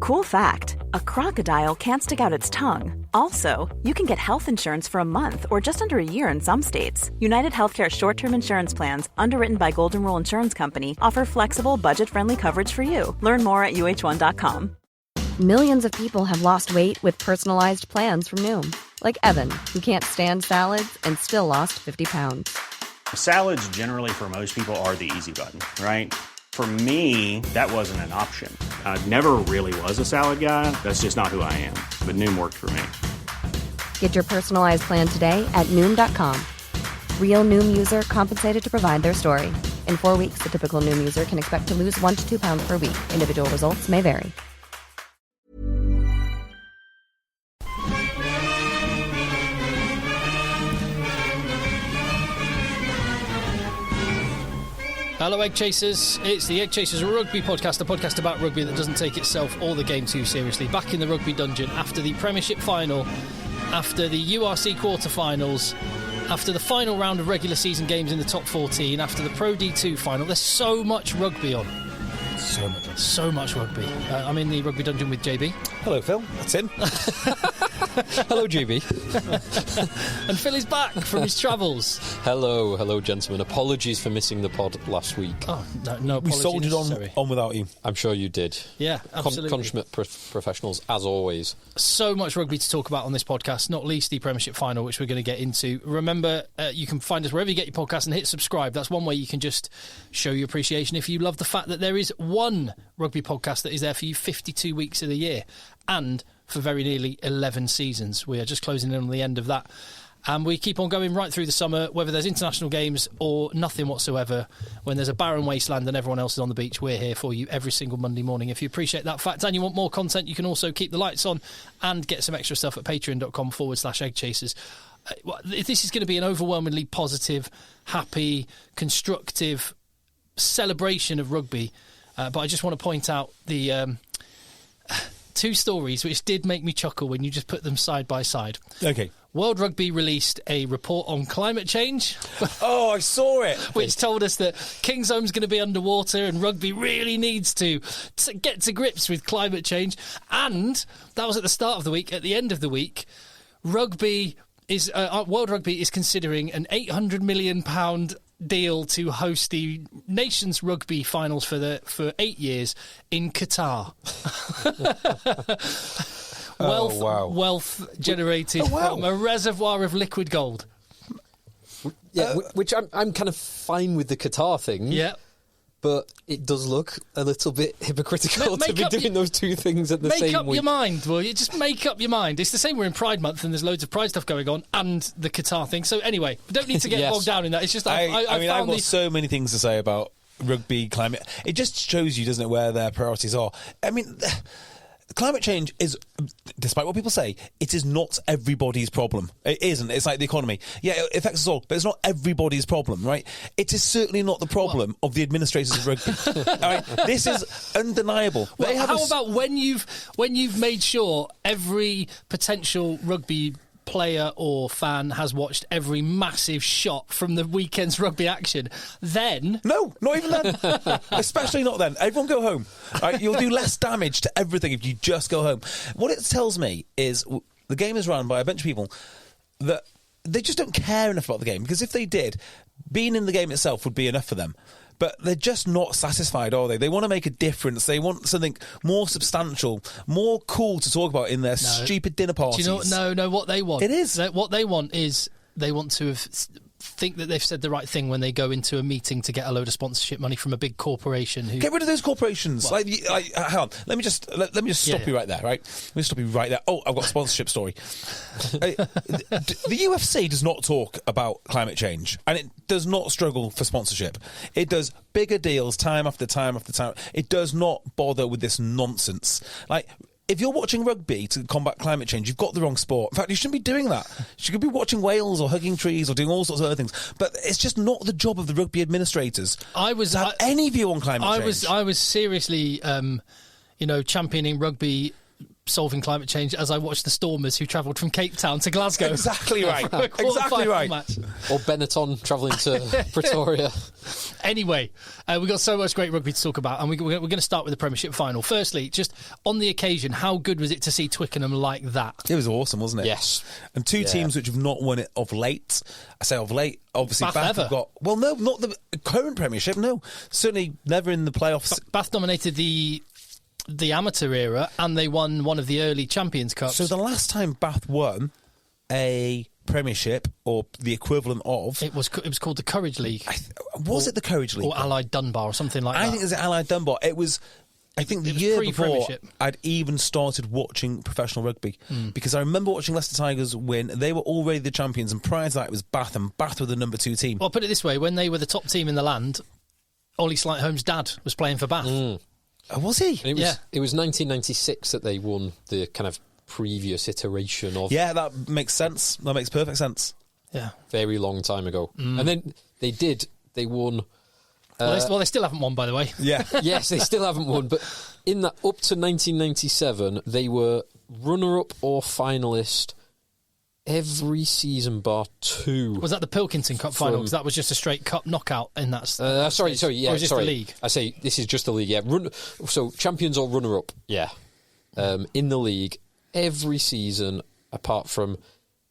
Cool fact, a crocodile can't stick out its tongue. Also, you can get health insurance for a month or just under a year in some states. United Healthcare short-term insurance plans, underwritten by Golden Rule Insurance Company, offer flexible, budget-friendly coverage for you. Learn more at uh1.com. Millions of people have lost weight with personalized plans from Noom. Like Evan, who can't stand salads and still lost 50 pounds. Salads generally for most people are the easy button, right? For me, that wasn't an option. I never really was a salad guy. That's just not who I am. But Noom worked for me. Get your personalized plan today at Noom.com. Real Noom user compensated to provide their story. In 4 weeks, the typical Noom user can expect to lose 1 to 2 pounds per week. Individual results may vary. Hello, EggChasers. It's the EggChasers Rugby Podcast, a podcast about rugby that doesn't take itself or the game too seriously. Back in the rugby dungeon after the Premiership Final, after the URC Quarter Finals, after the final round of regular season games in the top 14, after the Pro D2 final. There's so much rugby on. So much rugby. I'm in the rugby dungeon with JB. Hello, Phil. That's him. Hello, GB. And Phil is back from his travels. Hello, gentlemen. Apologies for missing the pod last week. Oh, no We apology soldiered necessary. on without you. I'm sure you did. Yeah, absolutely. Consummate professionals, as always. So much rugby to talk about on this podcast, not least the Premiership Final, which we're going to get into. Remember, you can find us wherever you get your podcast and hit subscribe. That's one way you can just show your appreciation if you love the fact that there is one rugby podcast that is there for you 52 weeks of the year and for very nearly 11 seasons. We are just closing in on the end of that. And we keep on going right through the summer, whether there's international games or nothing whatsoever. When there's a barren wasteland and everyone else is on the beach, we're here for you every single Monday morning. If you appreciate that fact and you want more content, you can also keep the lights on and get some extra stuff at patreon.com/EggChasers. This is going to be an overwhelmingly positive, happy, constructive celebration of rugby. But I just want to point out the two stories which did make me chuckle when you just put them side by side. Okay. World Rugby released a report on climate change. Oh, I saw it. Which told us that Kingsholm's going to be underwater and rugby really needs to get to grips with climate change. And that was at the start of the week. At the end of the week, World Rugby is considering an £800 million deal to host the Nations Rugby Finals for 8 years in Qatar. Wealth generated from a reservoir of liquid gold. Yeah, which I'm kind of fine with the Qatar thing. Yeah. But it does look a little bit hypocritical to be doing those two things at the same week. Make up your mind, will you? Just make up your mind. It's the same, we're in Pride Month and there's loads of Pride stuff going on and the Qatar thing. So anyway, we don't need to get bogged down in that. It's just I've got so many things to say about rugby, climate. It just shows you, doesn't it, where their priorities are. I mean, climate change is, despite what people say, it is not everybody's problem. It isn't. It's like the economy. Yeah, it affects us all, but it's not everybody's problem, right? It is certainly not the problem of the administrators of rugby. All right? This is undeniable. Well, how about when you've made sure every potential rugby player or fan has watched every massive shot from the weekend's rugby action, then... No, not even then. Especially not then. Everyone go home. Right? You'll do less damage to everything if you just go home. What it tells me is the game is run by a bunch of people that they just don't care enough about the game, because if they did, being in the game itself would be enough for them. But they're just not satisfied, are they? They want to make a difference. They want something more substantial, more cool to talk about in their stupid dinner parties. Do you know? No, what they want. It is. What they want is they want to think that they've said the right thing when they go into a meeting to get a load of sponsorship money from a big corporation. Get rid of those corporations. Well, hang on. Let me just stop you right there. Right. Let me stop you right there. Oh, I've got a sponsorship story. The UFC does not talk about climate change, and it does not struggle for sponsorship. It does bigger deals time after time after time. It does not bother with this nonsense. If you're watching rugby to combat climate change, you've got the wrong sport. In fact, you shouldn't be doing that. You could be watching whales or hugging trees or doing all sorts of other things. But it's just not the job of the rugby administrators to have any view on climate change. I was seriously, championing rugby solving climate change as I watched the Stormers who travelled from Cape Town to Glasgow. Exactly right. Exactly right. Match. Or Benetton travelling to Pretoria. Anyway, we've got so much great rugby to talk about, and we're going to start with the Premiership final. Firstly, just on the occasion, how good was it to see Twickenham like that? It was awesome, wasn't it? Yes. And two teams which have not won it of late. I say of late, obviously Bath have got... Well, no, not the current Premiership, no. Certainly never in the playoffs. Bath dominated the amateur era, and they won one of the early Champions Cups. So the last time Bath won a Premiership, or the equivalent of... It was called the Courage League. Was it the Courage League? Or Allied Dunbar, or something like that. I think it was Allied Dunbar. It was... I think the year before, I'd even started watching professional rugby because I remember watching Leicester Tigers win. They were already the champions, and prior to that, it was Bath, and Bath were the number 2 team. Well, put it this way, when they were the top team in the land, Ollie Slightholm's dad was playing for Bath. Was he? It was 1996 that they won the kind of previous iteration of... Yeah, that makes sense. That makes perfect sense. Yeah. Very long time ago. And then they won... Well, they still haven't won, by the way. Yeah. Yes, they still haven't won, but in that up to 1997, they were runner-up or finalist every season bar 2. Was that the Pilkington Cup final? Because that was just a straight cup knockout in that. Sorry, yeah, or was this sorry. The league? I say this is just the league. Yeah, so champions or runner-up. Yeah, in the league every season apart from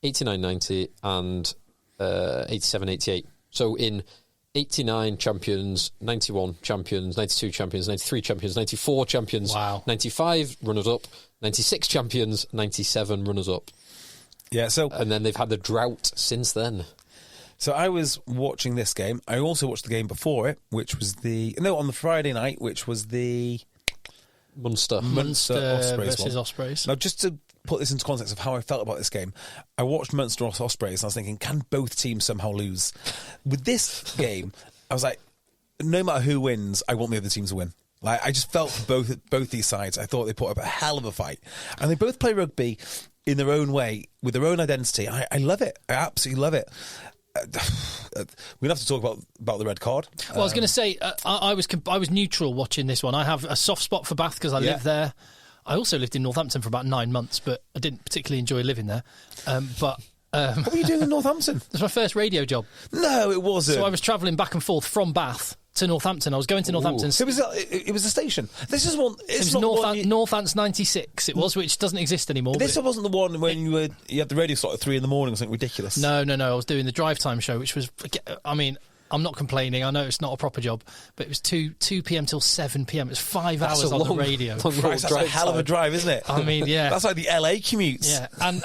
89-90 and 87-88. So in 89 champions, 91 champions, 92 champions, 93 champions, 94 champions, 95 runners-up, 96 champions, 97 runners-up. Yeah, and then they've had the drought since then. So I was watching this game. I also watched the game before it, which was on the Friday night, which was the Munster Ospreys versus Ospreys. Now, just to put this into context of how I felt about this game, I watched Munster Ospreys and I was thinking, can both teams somehow lose? With this game, I was like, no matter who wins, I want the other teams to win. Like, I just felt both these sides. I thought they put up a hell of a fight, and they both play rugby in their own way with their own identity. I love it. I absolutely love it. We'll have to talk about the red card. Well, I was going to say I was neutral watching this one. I have a soft spot for Bath because I live there. I also lived in Northampton for about 9 months, but I didn't particularly enjoy living there. What were you doing in Northampton? It was my first radio job. No, it wasn't. So I was travelling back and forth from Bath to Northampton. I was going to Northampton. So it was a station. This is one. It was Northants 96. It was, which doesn't exist anymore. This wasn't the one when you had the radio slot at 3 in the morning or something ridiculous. No. I was doing the drive time show, which was. I mean, I'm not complaining. I know it's not a proper job, but it was 2 p.m. till 7 p.m. It was 5 hours on the radio. That's a hell of a drive, isn't it? I mean, yeah. That's like the LA commutes. Yeah, and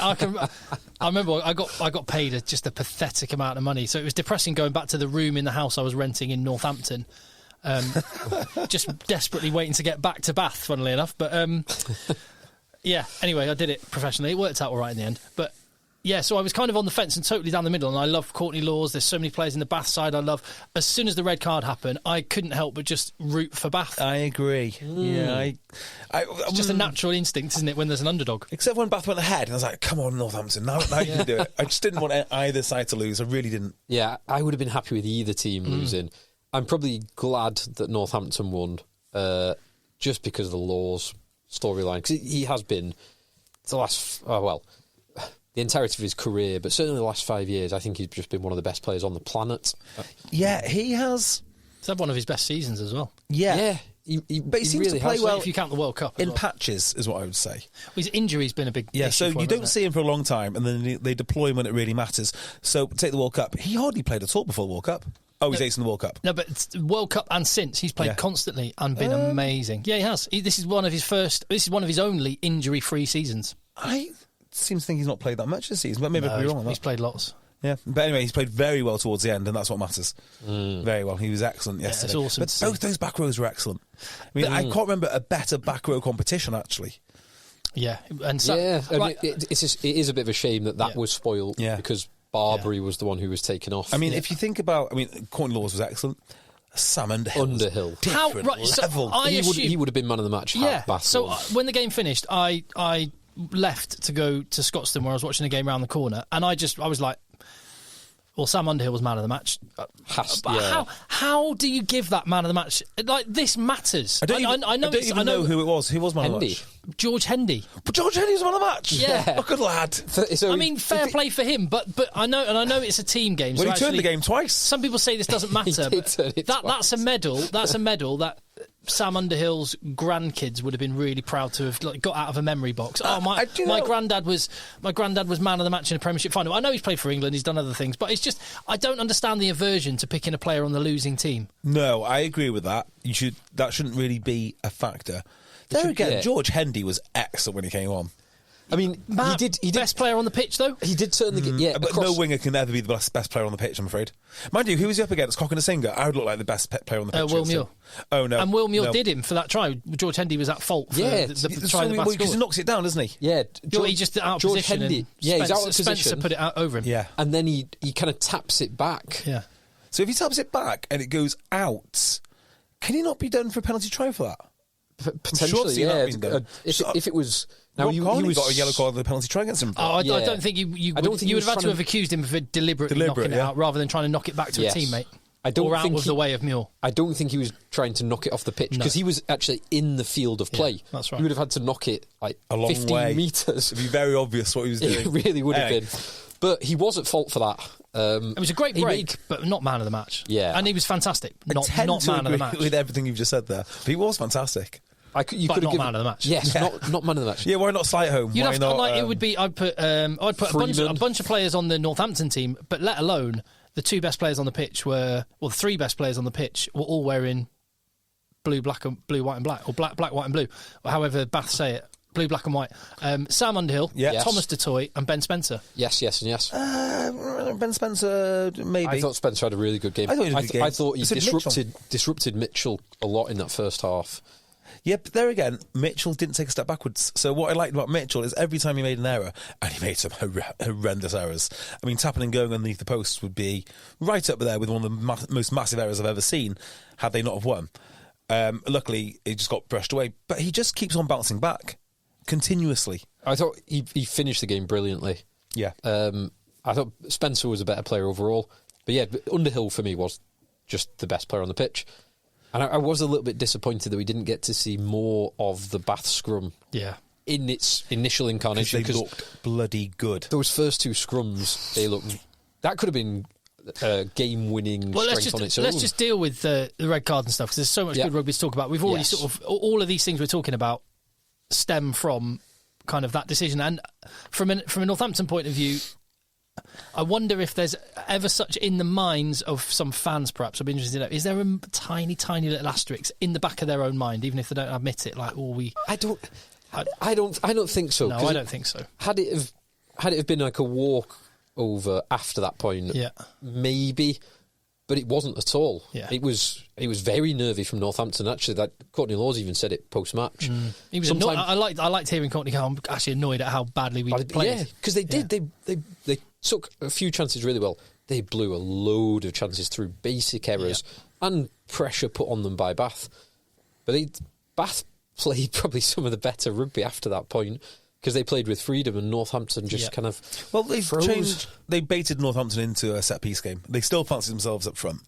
I remember I got paid just a pathetic amount of money, so it was depressing going back to the room in the house I was renting in Northampton. Just desperately waiting to get back to Bath, funnily enough. But yeah, anyway, I did it professionally. It worked out all right in the end. But yeah, so I was kind of on the fence and totally down the middle, and I love Courtney Laws. There's so many players in the Bath side I love. As soon as the red card happened, I couldn't help but just root for Bath. I agree. Yeah, it's just a natural instinct, isn't it, when there's an underdog? Except when Bath went ahead, and I was like, come on, Northampton, now you can do it. I just didn't want either side to lose. I really didn't. Yeah, I would have been happy with either team losing. I'm probably glad that Northampton won, just because of the Laws storyline. Because he has been the last, the entirety of his career, but certainly the last 5 years, I think he's just been one of the best players on the planet. Yeah, he has. He's had one of his best seasons as well. Yeah. But he seems really to play well if you count the World Cup. In patches, is what I would say. Well, his injury's been a big issue so for you him, don't see him for a long time, and then they deploy him when it really matters. So take the World Cup. He hardly played at all before the World Cup. Oh, he's ace in the World Cup. No, but it's World Cup and since he's played constantly and been amazing. Yeah, he has. This is one of his only injury-free seasons. I seem to think he's not played that much this season, but maybe I'd be wrong on that. He's played lots. Yeah, but anyway, he's played very well towards the end, and that's what matters. Very well. He was excellent yesterday. It's awesome. But both those back rows were excellent. I mean, I can't remember a better back row competition, actually. Yeah, and it is a bit of a shame that was spoiled because Barbary was the one who was taken off. I mean, if you think about, Courtney Laws was excellent. Sam Underhill. Different level. So he would have been man of the match. Yeah. So when the game finished, I left to go to Scotstoun where I was watching the game around the corner, and I was like, Well, Sam Underhill was man of the match. How do you give that man of the match? Like, this matters. I don't even know who it was. Who was man of the match? George Hendy. But George Hendy was man of the match. Yeah. Oh, good lad. So I mean, fair play for him, but I know it's a team game. Well, so he turned the game twice. Some people say this doesn't matter. That's a medal. That's a medal that Sam Underhill's grandkids would have been really proud to have got out of a memory box. My granddad was man of the match in a Premiership final. I know he's played for England, he's done other things, but it's just I don't understand the aversion to picking a player on the losing team. No, I agree with that. That shouldn't really be a factor. There again, George Hendy was excellent when he came on. I mean, Matt, he did best player on the pitch, though. He did turn the game. But no winger can ever be the best player on the pitch, I'm afraid. Mind you, who was he up against? Cock and a Singer. I would look like the best player on the pitch. Will Muir. Oh no, and Will Muir did him for that try. George Hendy was at fault for the try. Because he knocks it down, doesn't he? Yeah, he just out of George position. Hendy. He's out of position. Spencer put it out over him. Yeah, and then he kind of taps it back. Yeah. So if he taps it back and it goes out, can he not be done for a penalty try for that? Potentially, yeah. If it was. Now he got a yellow card on the penalty try against him. I don't think you would have had to have accused him for deliberately knocking it out rather than trying to knock it back to a teammate. Or out of the way of Muir. I don't think he was trying to knock it off the pitch because he was actually in the field of play. Yeah, that's right. He would have had to knock it like a long 15 way. metres. It'd be very obvious what he was doing. It really would have been. But he was at fault for that. It was a great break, but not man of the match. Yeah. And he was fantastic. Not man of the match. With everything you've just said there. But he was fantastic. But not man of the match. Yes, not man of the match. Yeah, why not Slight Home? Why not? It would be. I'd put a bunch of players on the Northampton team, but let alone the two best players on the pitch the three best players on the pitch were all wearing blue, white, and black, or black, white, and blue, or however Bath say it. Blue, black, and white. Sam Underhill, Thomas Dutoit, and Ben Spencer. Yes. Ben Spencer, maybe. I thought Spencer had a really good game. I thought he disrupted Mitchell a lot in that first half. Yeah, but there again, Mitchell didn't take a step backwards. So what I liked about Mitchell is every time he made an error, and he made some horrendous errors. I mean, tapping and going underneath the post would be right up there with one of the most massive errors I've ever seen, had they not have won. Luckily, he just got brushed away. But he just keeps on bouncing back continuously. I thought he finished the game brilliantly. Yeah. I thought Spencer was a better player overall. But yeah, Underhill for me was just the best player on the pitch. And I was a little bit disappointed that we didn't get to see more of the Bath scrum in its initial incarnation. Because they looked bloody good. Those first two scrums, that could have been game-winning strength on its own. Let's just deal with the red card and stuff, because there's so much good rugby to talk about. We've already all of these things we're talking about stem from kind of that decision. And from a Northampton point of view, I wonder if there's ever such in the minds of some fans, perhaps. I'd be interested to know, is there a tiny, tiny little asterisk in the back of their own mind, even if they don't admit it? Like, I don't think so. No, I don't think so. Had it have been like a walk over after that point, maybe, but it wasn't at all. Yeah. It was very nervy from Northampton. Actually, that Courtney Laws even said it post match. He was annoyed. I liked hearing Courtney go, I'm actually annoyed at how badly we played. Yeah, because they did. They took a few chances really well. They blew a load of chances through basic errors and pressure put on them by Bath. But Bath played probably some of the better rugby after that point, because they played with freedom, and Northampton just kind of they baited Northampton into a set-piece game. They still fancied themselves up front,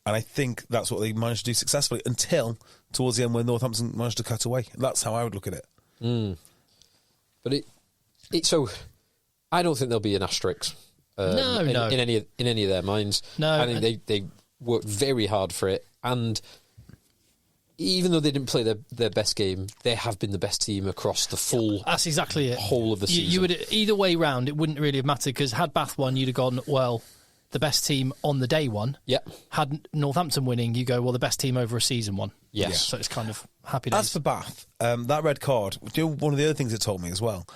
and I think that's what they managed to do successfully until towards the end when Northampton managed to cut away. That's how I would look at it. But so I don't think there'll be an asterisk in any of their minds. No, I think they worked very hard for it, and even though they didn't play their best game, they have been the best team across the full. That's exactly it. Whole of the season. You would either way round. It wouldn't really have mattered, because had Bath won, you'd have gone, well, the best team on the day won. Yeah. Had Northampton winning, you go, well, the best team over a season won. Yes. Yeah. So it's kind of happy days. As for Bath, that red card, one of the other things it told me as well,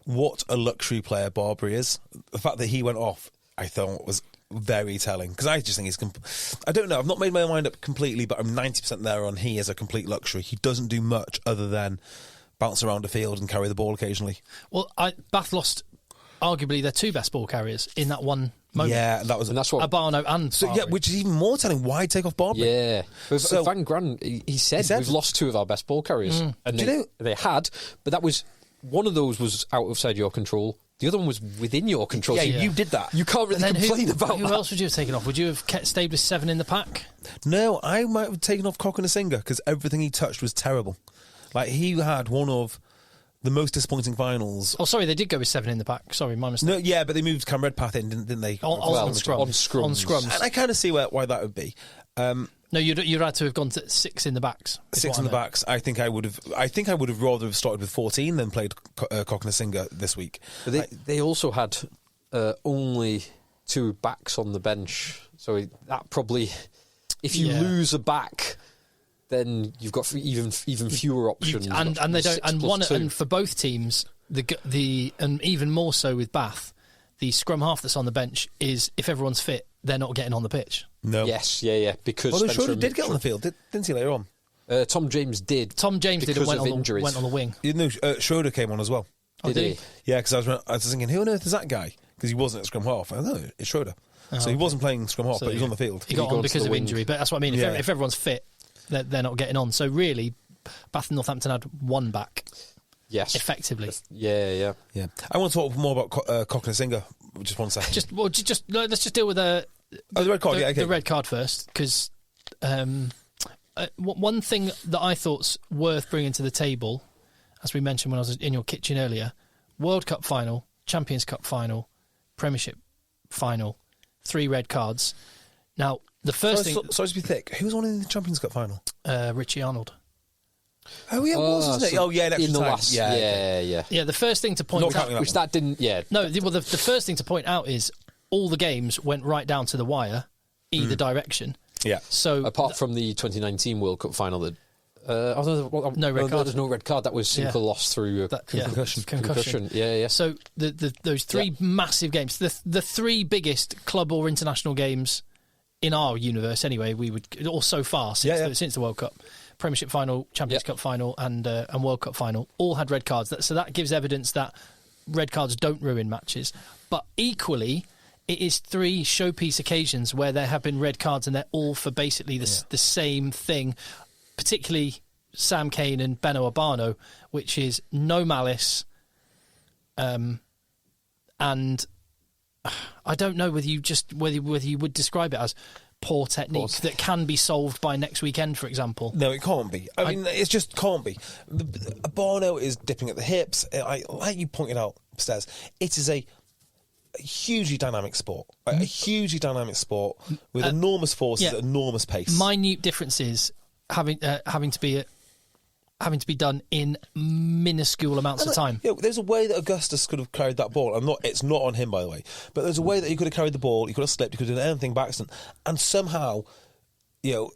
what a luxury player Barbary is. The fact that he went off, I thought, was very telling, because I just think he's I don't know, I've not made my mind up completely, but I'm 90% there on he is a complete luxury. He doesn't do much other than bounce around the field and carry the ball occasionally. Well, Bath lost arguably their two best ball carriers in that one moment. Yeah, and that's what Abano and Barbary. Yeah, which is even more telling. Why take off Barbary? Yeah, so Van Gran, he said we've lost two of our best ball carriers, and they had, but that was one of those was outside your control. The other one was within your control. Yeah, So you did that. You can't really complain about who that. else would you have taken off? Would you have stayed with 7 in the pack? No, I might have taken off Cockanasinga because everything he touched was terrible. Like, he had one of the most disappointing finals. Oh, sorry, they did go with 7 in the pack. Sorry, my mistake. No, yeah, but they moved Cam Redpath in, didn't they? On scrums. And I kind of see why that would be. No, you'd had to have gone to 6 in the backs. 6 in the backs. I think I would have rather have started with 14 than played Cockanasinga this week. But they also had only 2 backs on the bench, so that probably, if you lose a back, then you've got even fewer options. And they don't. And for both teams, and even more so with Bath, the scrum half that's on the bench is, if everyone's fit, they're not getting on the pitch. No. Yes, yeah. Because although Schroeder did get on the field, didn't he, later on? Tom James did. Tom James did and went on the wing. You know, Schroeder came on as well. Did he? Yeah, because I was thinking, who on earth is that guy? Because he wasn't at scrum half. I know, it's Schroeder. So he wasn't playing scrum half, but he was on the field. He got on because of injury, but that's what I mean. If everyone's fit, they're not getting on. So really, Bath and Northampton had 1 back. Yes. Effectively. Yeah. I want to talk more about Cockanasinga. Just 1 second. Let's just deal with the red card. The red card first, because one thing that I thought's worth bringing to the table, as we mentioned when I was in your kitchen earlier, World Cup final, Champions Cup final, Premiership final, 3 red cards. Now, the first thing... Sorry to be thick. Who was on in the Champions Cup final? Richie Arnold. Oh, yeah, it was, wasn't it? Oh, yeah, in the last... Yeah, the first thing to point out... Which that didn't... Yeah. No, the first thing to point out is all the games went right down to the wire, either direction. Yeah. So apart from the 2019 World Cup final, that no red card. There's no red card. That was simple loss through concussion. Yeah. So those 3 massive games, the 3 biggest club or international games in our universe, anyway, we would, or so far since the World Cup, Premiership final, Champions Cup final, and World Cup final, all had red cards. So that gives evidence that red cards don't ruin matches. But equally, it is 3 showpiece occasions where there have been red cards, and they're all for basically the same thing, particularly Sam Cane and Benno Abano, which is no malice, and I don't know whether you would describe it as poor technique that can be solved by next weekend, for example. No, it can't be. I mean, it just can't be. Abano is dipping at the hips. Like you pointed out upstairs, it is a hugely dynamic sport. A hugely dynamic sport with enormous forces at enormous pace. Minute differences having to be done in minuscule amounts of time. Yeah, there's a way that Augustus could have carried that ball. It's not on him, by the way. But there's a way that he could have carried the ball. He could have slipped. He could have done anything by accident. And somehow, the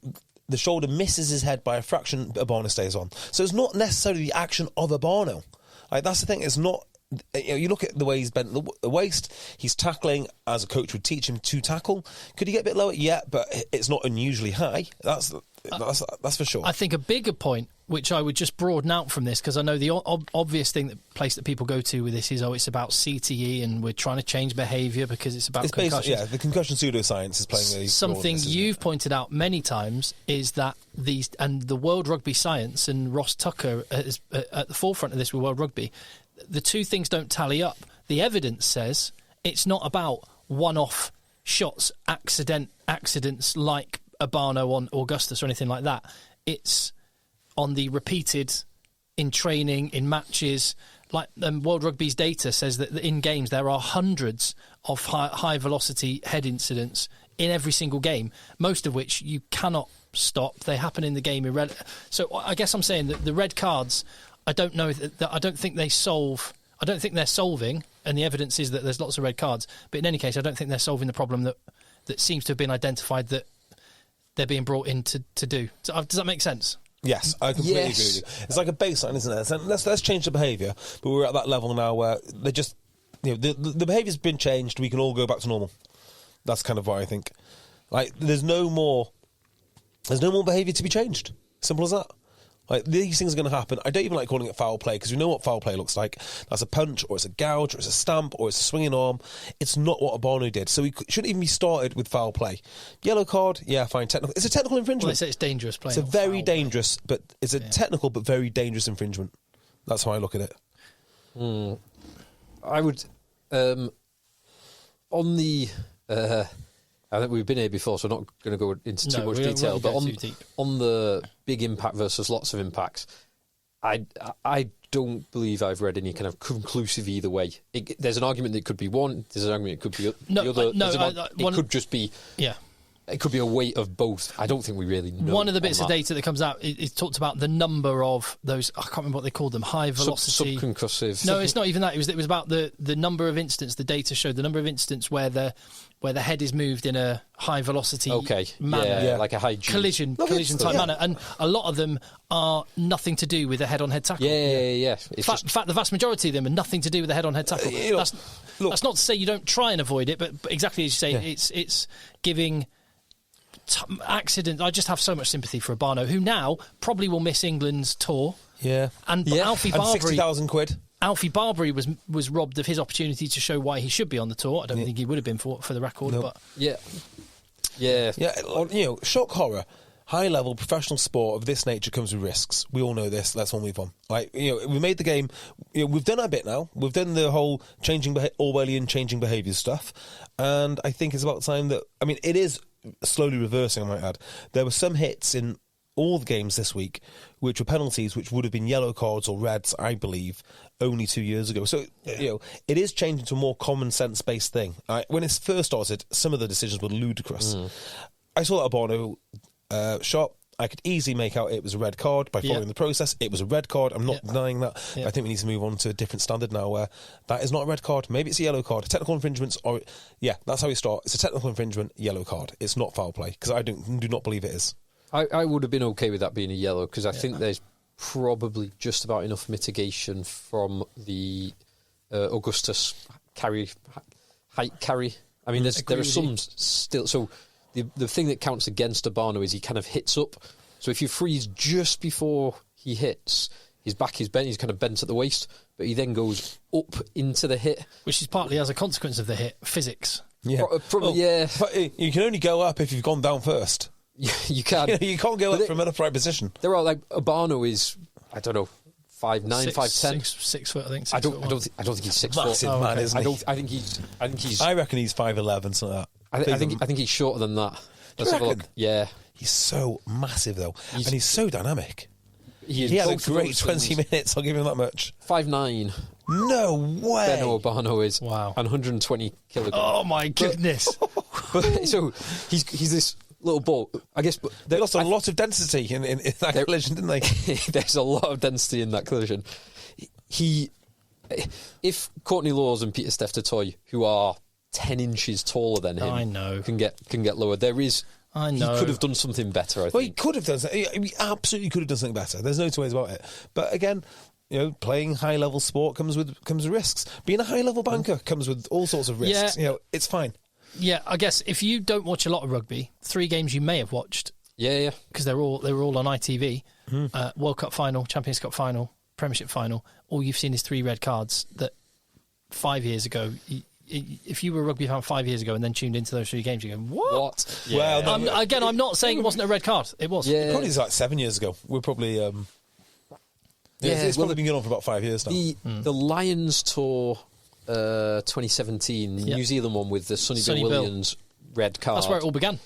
shoulder misses his head by a fraction. Abano stays on. So it's not necessarily the action of Abano. Like, that's the thing. It's not. You look at the way he's bent the waist. He's tackling as a coach would teach him to tackle. Could he get a bit lower? Yeah, but it's not unusually high. That's for sure. I think a bigger point, which I would just broaden out from this, because I know the obvious place that people go to with this is, it's about CTE and we're trying to change behaviour because it's about concussions. The concussion pseudoscience is playing a something you've pointed out many times is that the World Rugby Science, and Ross Tucker is at the forefront of this with World Rugby, the 2 things don't tally up. The evidence says it's not about one-off shots, accidents like Abano on Augustus or anything like that. It's on the repeated, in training, in matches. Like World Rugby's data says that in games there are hundreds of high-velocity head incidents in every single game, most of which you cannot stop. They happen in the game. So I guess I'm saying that the red cards, I don't know that I don't think they solve. I don't think they're solving, and the evidence is that there's lots of red cards. But in any case, I don't think they're solving the problem that seems to have been identified that they're being brought in to do. So, does that make sense? Yes, I completely agree with you. It's like a baseline, isn't it? So let's change the behaviour. But we're at that level now where they just, the behaviour's been changed. We can all go back to normal. That's kind of what I think. Like, there's no more behaviour to be changed. Simple as that. Like, these things are going to happen. I don't even like calling it foul play because we know what foul play looks like. That's a punch, or it's a gouge, or it's a stamp, or it's a swinging arm. It's not what Abano did. So we shouldn't even be started with foul play. Yellow card, yeah, fine. Technical. It's a technical infringement. Well, they say it's dangerous play. It's a very dangerous, but it's a technical but very dangerous infringement. That's how I look at it. I would On the, I think we've been here before, so I'm not going to go into too much detail. But on the big impact versus lots of impacts, I don't believe I've read any kind of conclusive either way. There's an argument that it could be one. There's an argument it could be the other. It could just be. Yeah. It could be a weight of both. I don't think we really know. One of the bits of data that comes out, it talked about the number of those, I can't remember what they called them, high velocity. Subconcussive. No, it's not even that. It was about the number of instances, the data showed the number of instances where the head is moved in a high velocity manner. Yeah, like a high G. collision type manner. And a lot of them are nothing to do with a head-on-head tackle. Yeah. In fact, the vast majority of them are nothing to do with a head-on-head tackle. That's not to say you don't try and avoid it, but exactly as you say, it's giving... accident. I just have so much sympathy for Abano, who now probably will miss England's tour. Yeah, Alfie Barbary, £60,000. Alfie Barbary was robbed of his opportunity to show why he should be on the tour. I don't think he would have been for the record. Nope. But yeah. Shock horror. High level professional sport of this nature comes with risks. We all know this. Let's all move on. We made the game. We've done our bit now. We've done the whole Orwellian changing behaviours stuff, and I think it's about time that. I mean, it is slowly reversing, I might add. There were some hits in all the games this week which were penalties which would have been yellow cards or reds, I believe, only 2 years ago. So, it is changing to a more common sense based thing. When it first started, some of the decisions were ludicrous. I saw that Bono shot. I could easily make out it was a red card by following the process. It was a red card. I'm not denying that. Yeah. I think we need to move on to a different standard now where that is not a red card. Maybe it's a yellow card. Technical infringements are... Yeah, that's how we start. It's a technical infringement, yellow card. It's not foul play, because I do not believe it is. I would have been okay with that being a yellow, because I think there's probably just about enough mitigation from the Augustus height carry. I mean, there are some still... So the thing that counts against Abano is he kind of hits up. So if you freeze just before he hits, his back is bent, he's kind of bent at the waist, but he then goes up into the hit. Which is partly as a consequence of the hit, physics. Yeah. But you can only go up if you've gone down first. You can. You can't go up from an upright position. There are, like, Abano is, I don't know, 5'9", 5'10". 6 foot, I think. I don't think he's 6 foot. Massive man, isn't he? I think he's. I reckon he's 5'11", something like that. I think he's shorter than that. Let's have a look. Yeah. He's so massive, though. And he's so dynamic. He had a great 20 minutes, I'll give him that much. 5'9". No way. Benno Abano is. Wow. And 120 kilograms. Oh, my goodness. So he's this little ball, I guess. But they lost a lot of density in that collision, didn't they? There's a lot of density in that collision. If Courtney Laws and Peter Steph-Toy, who are 10 inches taller than him, I know, can get lower. I know. He could have done something better, I think. Well, he could have done something. He absolutely could have done something better. There's no two ways about it. But again, playing high-level sport comes with risks. Being a high-level banker comes with all sorts of risks. Yeah. It's fine. Yeah, I guess if you don't watch a lot of rugby, 3 games you may have watched. Yeah. Because they were all on ITV. World Cup final, Champions Cup final, Premiership final. All you've seen is 3 red cards that 5 years ago... If you were a rugby fan 5 years ago and then tuned into those 3 games, you go, what? Yeah. Well, I'm not saying it wasn't a red card. It was. Yeah. It probably was like 7 years ago. We're probably... it's probably been going on for about 5 years now. The Lions Tour 2017, New Zealand one with the Sonny Bill Williams red card. That's where it all began.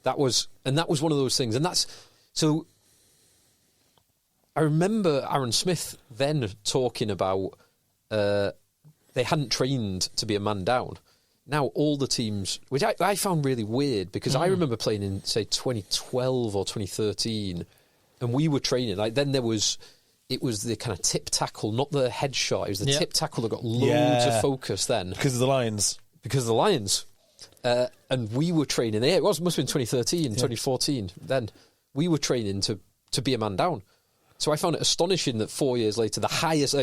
That was one of those things. And that's... So, I remember Aaron Smith then talking about... they hadn't trained to be a man down. Now all the teams, which I found really weird, because I remember playing in, say, 2012 or 2013, and we were training. Like, then it was the kind of tip tackle, not the headshot. It was the tip tackle that got loads of focus then. Because of the Lions. And we were training. Yeah, must have been 2013, 2014. Then we were training to be a man down. So I found it astonishing that 4 years later, the highest...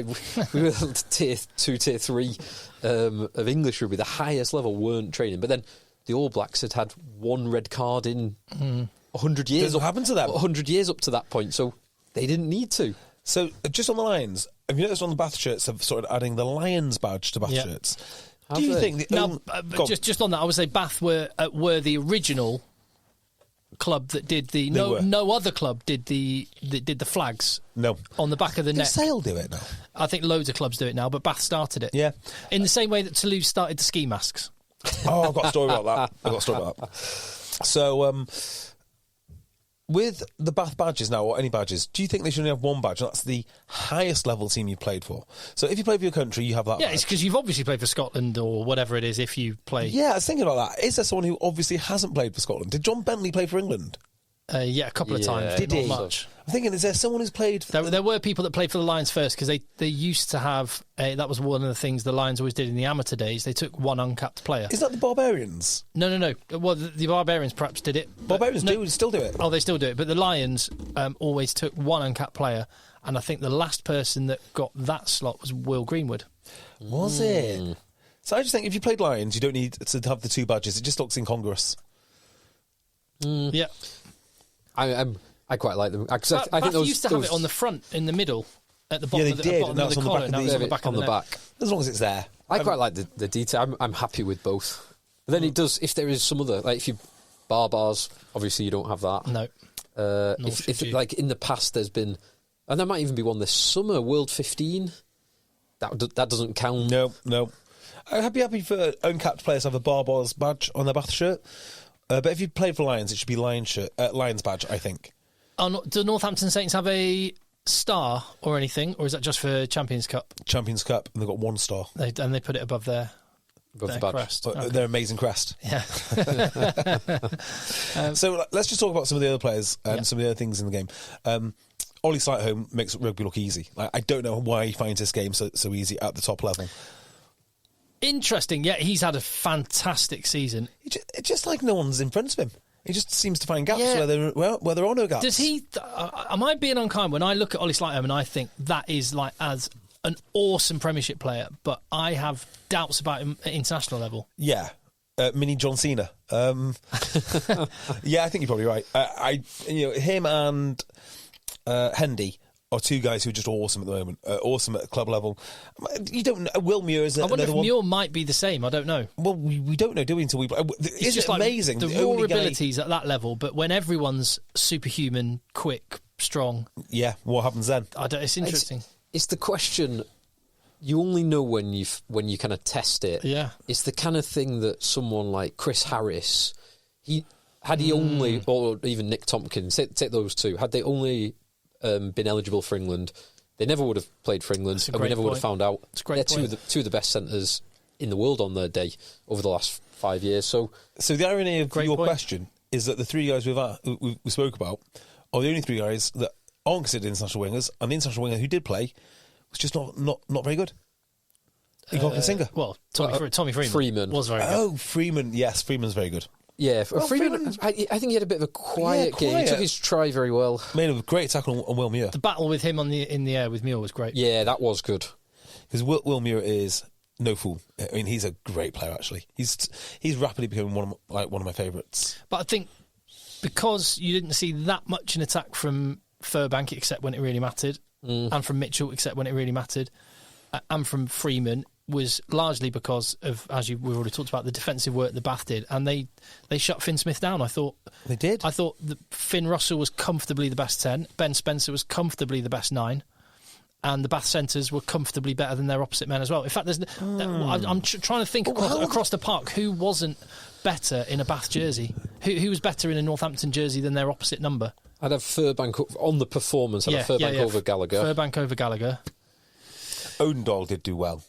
we were tier 2, tier 3 of English rugby, the highest level weren't training. But then the All Blacks had 1 red card in 100 years. What happened to them? 100 years up to that point, so they didn't need to. So, just on the Lions, have you noticed on the Bath shirts have started adding the Lions badge to Bath shirts? Do you think... just on that, I would say Bath were the original club that did no other club did the flags. No. On the back of the neck. Sale do it now? I think loads of clubs do it now, but Bath started it. Yeah. In the same way that Toulouse started the ski masks. Oh, I've got a story about that. So, with the Bath badges now, or any badges, do you think they should only have one badge? And that's the highest level team you've played for. So if you play for your country, you have that badge. It's because you've obviously played for Scotland or whatever it is if you play. Yeah, I was thinking about that. Is there someone who obviously hasn't played for Scotland? Did John Bentley play for England? Yeah, a couple of times. Did he? Not much. I'm thinking, is there someone who's played... There were people that played for the Lions first because they used to have... that was one of the things the Lions always did in the amateur days. They took one uncapped player. Is that the Barbarians? No. Well, the Barbarians perhaps did it. Barbarians still do it. Oh, they still do it. But the Lions always took one uncapped player. And I think the last person that got that slot was Will Greenwood. Was it? So I just think if you played Lions, you don't need to have the two badges. It just looks incongruous. Yeah. I quite like them. I think those used to have it on the front, in the middle, at the bottom of the collar. Now it's on the back of the neck. As long as it's there. I quite like the detail. I'm happy with both. But then it does, if there is some other, like if you bars, obviously you don't have that. No. If like in the past there's been, and there might even be one this summer, World 15. That doesn't count. No. I'd be happy for uncapped players to have a Barbars badge on their Bath shirt. But if you played for Lions, it should be Lions badge, I think. Do Northampton Saints have a star or anything, or is that just for Champions Cup? Champions Cup, and they've got one star. And they put it above their the crest. Their amazing crest. Yeah. So let's just talk about some of the other players and some of the other things in the game. Ollie Sightholm makes rugby look easy. I don't know why he finds this game so easy at the top level. Interesting. Yeah, he's had a fantastic season. It's just like no one's in front of him. He just seems to find gaps where there are no gaps. Does he? Am I being unkind when I look at Ollie Sightholm and I think that is like as an awesome Premiership player, but I have doubts about him at international level? Yeah. Mini John Cena. Yeah, I think you're probably right. Him and Hendy are two guys who are just awesome at the moment. Awesome at club level. You don't know. Will Muir is another one. I wonder if Muir might be the same. I don't know. Well, we don't know, do we, until we... It's just amazing. The raw abilities at that level, but when everyone's superhuman, quick, strong... Yeah, what happens then? It's interesting. It's the question... You only know when you kind of test it. Yeah. It's the kind of thing that someone like Chris Harris... Had he only... Or even Nick Tompkins, take those two. Had they only... been eligible for England, they never would have played for England, and we never would have found out. They're two of the best centres in the world on their day over the last 5 years. So the irony of your question is that the three guys we spoke about are the only three guys that aren't considered international wingers, and the international winger who did play was just not very good. Igor Singer. Well, Tommy Freeman was very good. Oh, Freeman, yes, Freeman's very good. Yeah, Freeman, I think he had a bit of a quiet game. He took his try very well. Made a great tackle on Will Muir. The battle with him in the air with Muir was great. Yeah, that was good. Because Will Muir is no fool. I mean, he's a great player, actually. He's rapidly becoming one of my favourites. But I think because you didn't see that much in attack from Furbank, except when it really mattered, and from Mitchell, except when it really mattered, and from Freeman, was largely because of, as we've already talked about, the defensive work the Bath did, and they shut Finn Smith down. I thought they did. I thought that Finn Russell was comfortably the best 10, Ben Spencer was comfortably the best 9, and the Bath centres were comfortably better than their opposite men as well. In fact, I'm trying to think across the park who wasn't better in a Bath jersey, who was better in a Northampton jersey than their opposite number. I'd have Furbank on the performance. I'd have Furbank over Gallagher. Furbank over Gallagher. Odendahl did do well.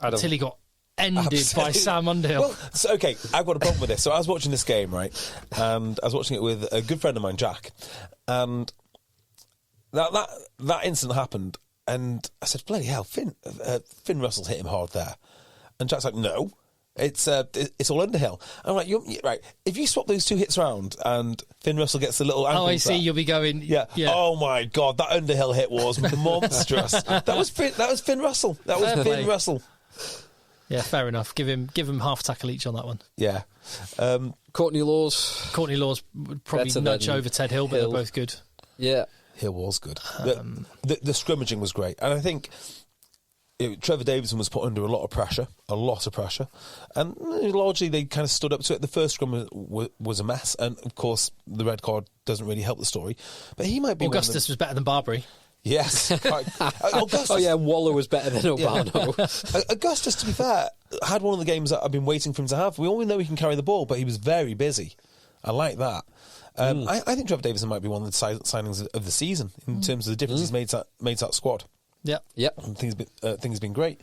Until he got ended by Sam Underhill. Well, okay, I've got a problem with this. So I was watching this game, right, and I was watching it with a good friend of mine, Jack, and that incident happened, and I said, bloody hell, Finn Russell's hit him hard there. And Jack's like, no, it's all Underhill. And I'm like, you're right, if you swap those two hits around and Finn Russell gets a little ankle... Oh, I see, you'll be going... Yeah. Oh, my God, that Underhill hit was monstrous. That was Finn Russell. That was Finn Russell. Yeah, fair enough. Give him half tackle each on that one. Yeah. Courtney Laws would probably nudge over Ted Hill, but they're both good. Yeah. Hill was good. The scrimmaging was great. And I think Trevor Davison was put under a lot of pressure, and largely they kind of stood up to it. The first scrum was a mess, and of course the red card doesn't really help the story. But he might be Augustus was better than Barbary. Yes. Augustus, Waller was better than Urbano. Augustus, to be fair, had one of the games that I've been waiting for him to have. We all know he can carry the ball, but he was very busy. I like that. I think Trevor Davison might be one of the signings of the season in terms of the difference he's made to that squad. Yeah. And things have been great.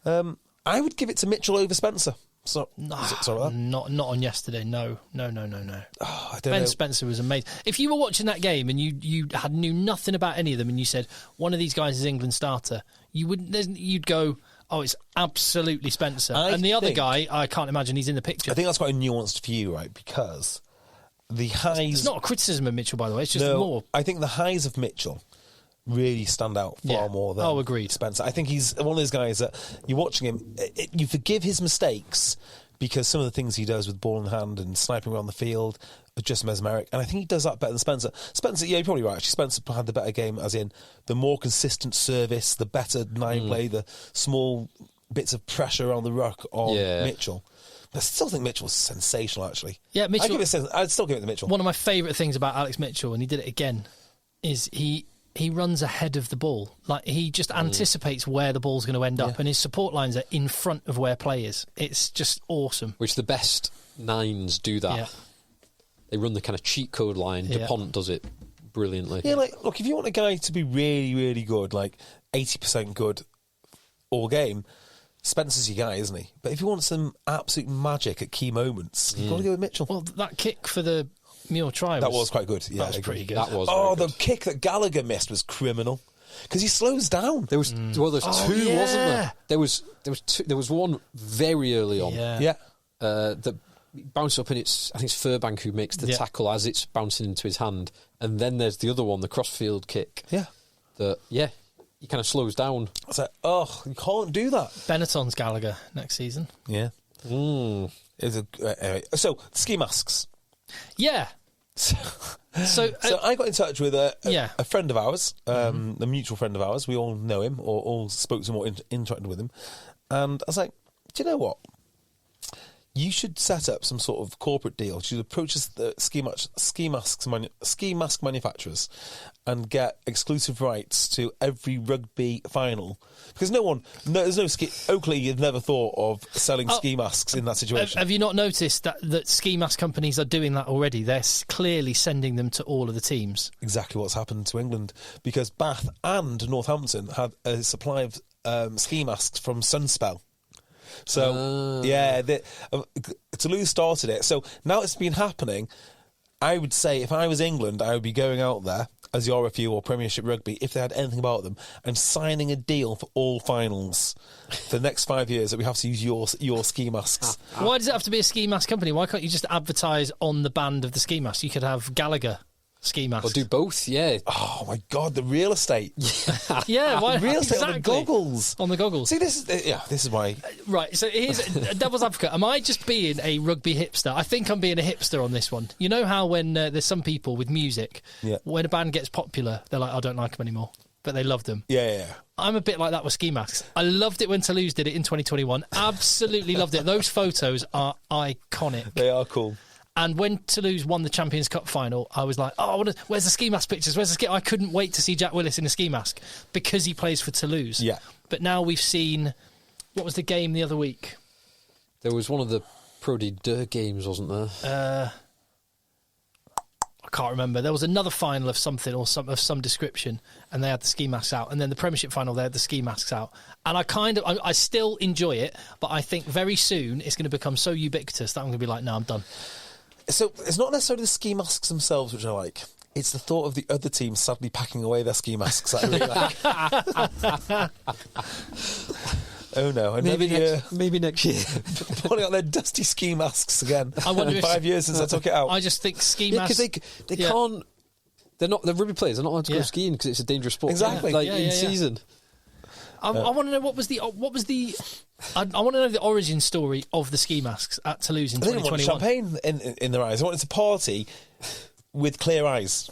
I would give it to Mitchell over Spencer. Sorry about that. Not on yesterday. No. Oh, Ben Spencer was amazing. If you were watching that game and you knew nothing about any of them, and you said one of these guys is England starter, you'd go, oh, it's absolutely Spencer. And the other guy, I can't imagine he's in the picture. I think that's quite a nuanced view, right? Because the highs. It's not a criticism of Mitchell, by the way. It's just more. I think the highs of Mitchell really stand out far more than agreed. Spencer. I think he's one of those guys that you're watching him, you forgive his mistakes because some of the things he does with ball in hand and sniping around the field are just mesmeric, and I think he does that better than Spencer. Spencer, yeah, you're probably right. Actually, Spencer had the better game, as in the more consistent service, the better nine play, the small bits of pressure around the ruck on Mitchell. I still think Mitchell's sensational, actually. Yeah, Mitchell. I'd still give it to Mitchell. One of my favourite things about Alex Mitchell, and he did it again, is he runs ahead of the ball. Like, he just anticipates where the ball's going to end up, and his support lines are in front of where play is. It's just awesome. Which the best nines do that. Yeah. They run the kind of cheat code line. DuPont does it brilliantly. Yeah, like, look, if you want a guy to be really, really good, like 80% good all game, Spencer's your guy, isn't he? But if you want some absolute magic at key moments, you've got to go with Mitchell. Well, that kick for the Muir try was quite good. Yeah, that was pretty good. That was the kick that Gallagher missed was criminal because he slows down. There was there's two, wasn't there? There was one very early on. That bounced up, and I think it's Furbank who makes the tackle as it's bouncing into his hand, and then there's the other one, the crossfield kick. He kind of slows down. It's like, you can't do that. Benetton's Gallagher next season. Yeah. So ski masks. Yeah. So I got in touch with a friend of ours, a mutual friend of ours. We all know him, or all spoke to him, or interacted with him. And I was like, do you know what? You should set up some sort of corporate deal. You should approach the ski mask manufacturers and get exclusive rights to every rugby final. Because Oakley had never thought of selling ski masks in that situation. Have you not noticed that ski mask companies are doing that already? They're clearly sending them to all of the teams. Exactly what's happened to England. Because Bath and Northampton had a supply of ski masks from Sunspell. So, Toulouse started it. So now it's been happening. I would say if I was England, I would be going out there as the RFU or Premiership Rugby, if they had anything about them, and signing a deal for all finals for the next 5 years that we have to use your ski masks. Why does it have to be a ski mask company? Why can't you just advertise on the band of the ski mask? You could have Gallagher ski masks. Or do both, yeah. Oh my God, the real estate. Yeah, why? The real estate exactly. on the goggles. On the goggles. See, this is why. Right, so here's devil's advocate. Am I just being a rugby hipster? I think I'm being a hipster on this one. You know how when there's some people with music, when a band gets popular, they're like, I don't like them anymore, but they love them. Yeah. I'm a bit like that with ski masks. I loved it when Toulouse did it in 2021. Absolutely loved it. Those photos are iconic. They are cool. And when Toulouse won the Champions Cup final, I was like, where's the ski mask pictures? I couldn't wait to see Jack Willis in a ski mask because he plays for Toulouse. Yeah. But now we've seen, what was the game the other week? There was one of the Pro D2 games, wasn't there? I can't remember. There was another final of something or of some description, and they had the ski masks out. And then the Premiership final, they had the ski masks out. And I still enjoy it, but I think very soon it's going to become so ubiquitous that I'm going to be like, no, I'm done. So it's not necessarily the ski masks themselves which I like. It's the thought of the other team sadly packing away their ski masks that I really like. Oh no! Maybe next year, pulling out their dusty ski masks again. I wonder 5 years since I took it out. I just think ski masks because they can't. They're rugby players. They're not allowed to go skiing because it's a dangerous sport. Exactly, in season. I want to know what was the. I want to know the origin story of the ski masks at Toulouse in 2021. They didn't want champagne in their eyes. They wanted to party with clear eyes.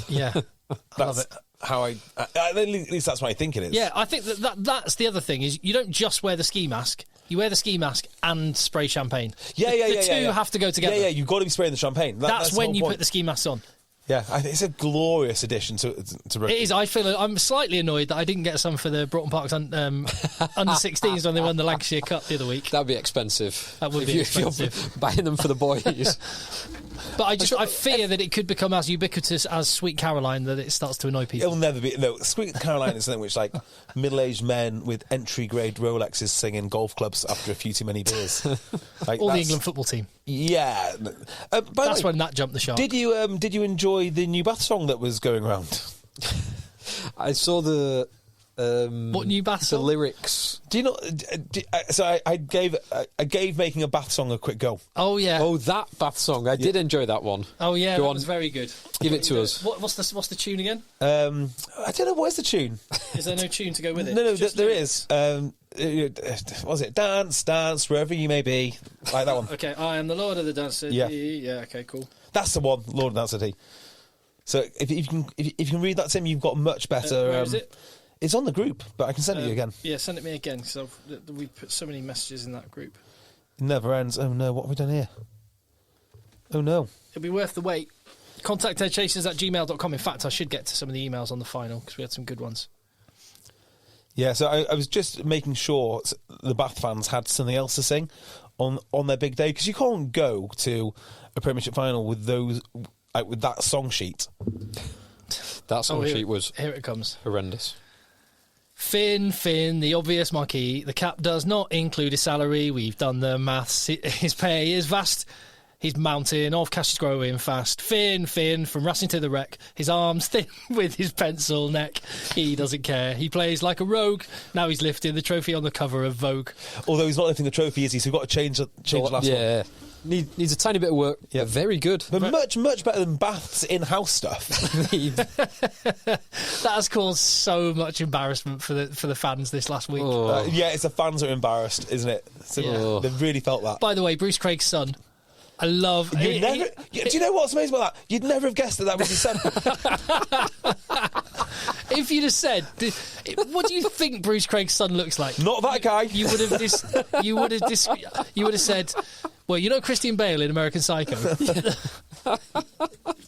Yeah, I love it. at least that's my thinking is. Yeah, I think that's the other thing is you don't just wear the ski mask. You wear the ski mask and spray champagne. The two have to go together. Yeah, you've got to be spraying the champagne. That's when you point. put the ski masks on. Yeah, I think it's a glorious addition to rugby. It is. I'm slightly annoyed that I didn't get some for the Broughton Parks under 16s when they won the Lancashire Cup the other week. That'd be expensive. That would be expensive. If you're buying them for the boys. But I fear that it could become as ubiquitous as Sweet Caroline that it starts to annoy people. It'll never be. No, Sweet Caroline is something which, like, middle-aged men with entry-grade Rolexes singing golf clubs after a few too many beers. Like, Or the England football team. Yeah. That's when that jumped the shark. Did you enjoy the new Bath song that was going around? I saw the... what new Bath song? The lyrics. Do you know? So I gave making a Bath song a quick go. Oh yeah. Oh, that Bath song. I did enjoy that one. Oh yeah, Go that on. was very good. Give it to us. What's the tune again? I don't know. What is the tune? Is there no tune to go with it? No, Just there lyrics. is. Was it Dance, Dance, Wherever You May Be? Like that one. Okay, I am the Lord of the Dance City. Yeah, okay, cool. That's the one, Lord of the Dance City. So if you can read that, Tim, you've got much better. Where is it? It's on the group, but I can send it you again. Yeah, send it me again, because we put so many messages in that group. It never ends. Oh no, what have we done here? Oh no. It'll be worth the wait. Contact eggchasers@gmail.com. In fact, I should get to some of the emails on the final, because we had some good ones. Yeah, so I was just making sure the Bath fans had something else to sing on their big day, because you can't go to a Premiership final with with that song sheet. That song sheet was... Here it comes. Horrendous. Finn, the obvious marquee. The cap does not include his salary. We've done the maths. His pay is vast. His mountain of cash is growing fast. Finn, from Racing to the Wreck. His arms thin with his pencil neck. He doesn't care. He plays like a rogue. Now he's lifting the trophy on the cover of Vogue. Although he's not lifting the trophy, is he? So we've got to change the last one. Yeah. Needs a tiny bit of work. Yeah. Very good. But much better than Bath's in-house stuff. That has caused so much embarrassment for the fans this last week. Yeah, it's the fans are embarrassed, isn't it? So They've really felt that. By the way, Bruce Craig's son. I love... Do you know what's amazing about that? You'd never have guessed that was his son. If you'd have said, what do you think Bruce Craig's son looks like? Not that guy. You would have said, well, you know Christian Bale in American Psycho?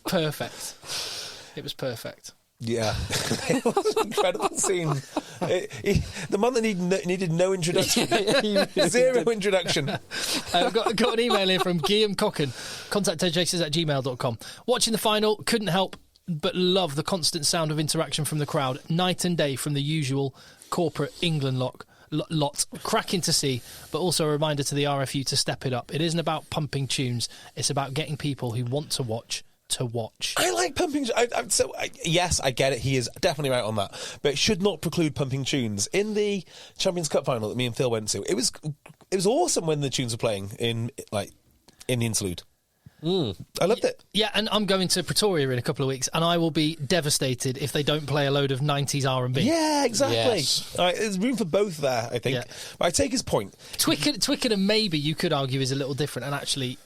Perfect. It was perfect. Yeah. It was an incredible scene. The man that needed no introduction. Zero introduction. Got an email here from Guillaume Cocken. Contact eggchasers@gmail.com. Watching the final, couldn't help but love the constant sound of interaction from the crowd. Night and day from the usual corporate England lot. Cracking to see, but also a reminder to the RFU to step it up. It isn't about pumping tunes. It's about getting people who want to watch. I like pumping. Yes, I get it. He is definitely right on that. But it should not preclude pumping tunes. In the Champions Cup final that me and Phil went to, it was awesome when the tunes were playing in the interlude. I loved it. Yeah, and I'm going to Pretoria in a couple of weeks, and I will be devastated if they don't play a load of 90s R&B. Yeah, exactly. Yes. There's room for both there, I think. Yeah. But I take his point. Twickenham, maybe you could argue, is a little different, and actually...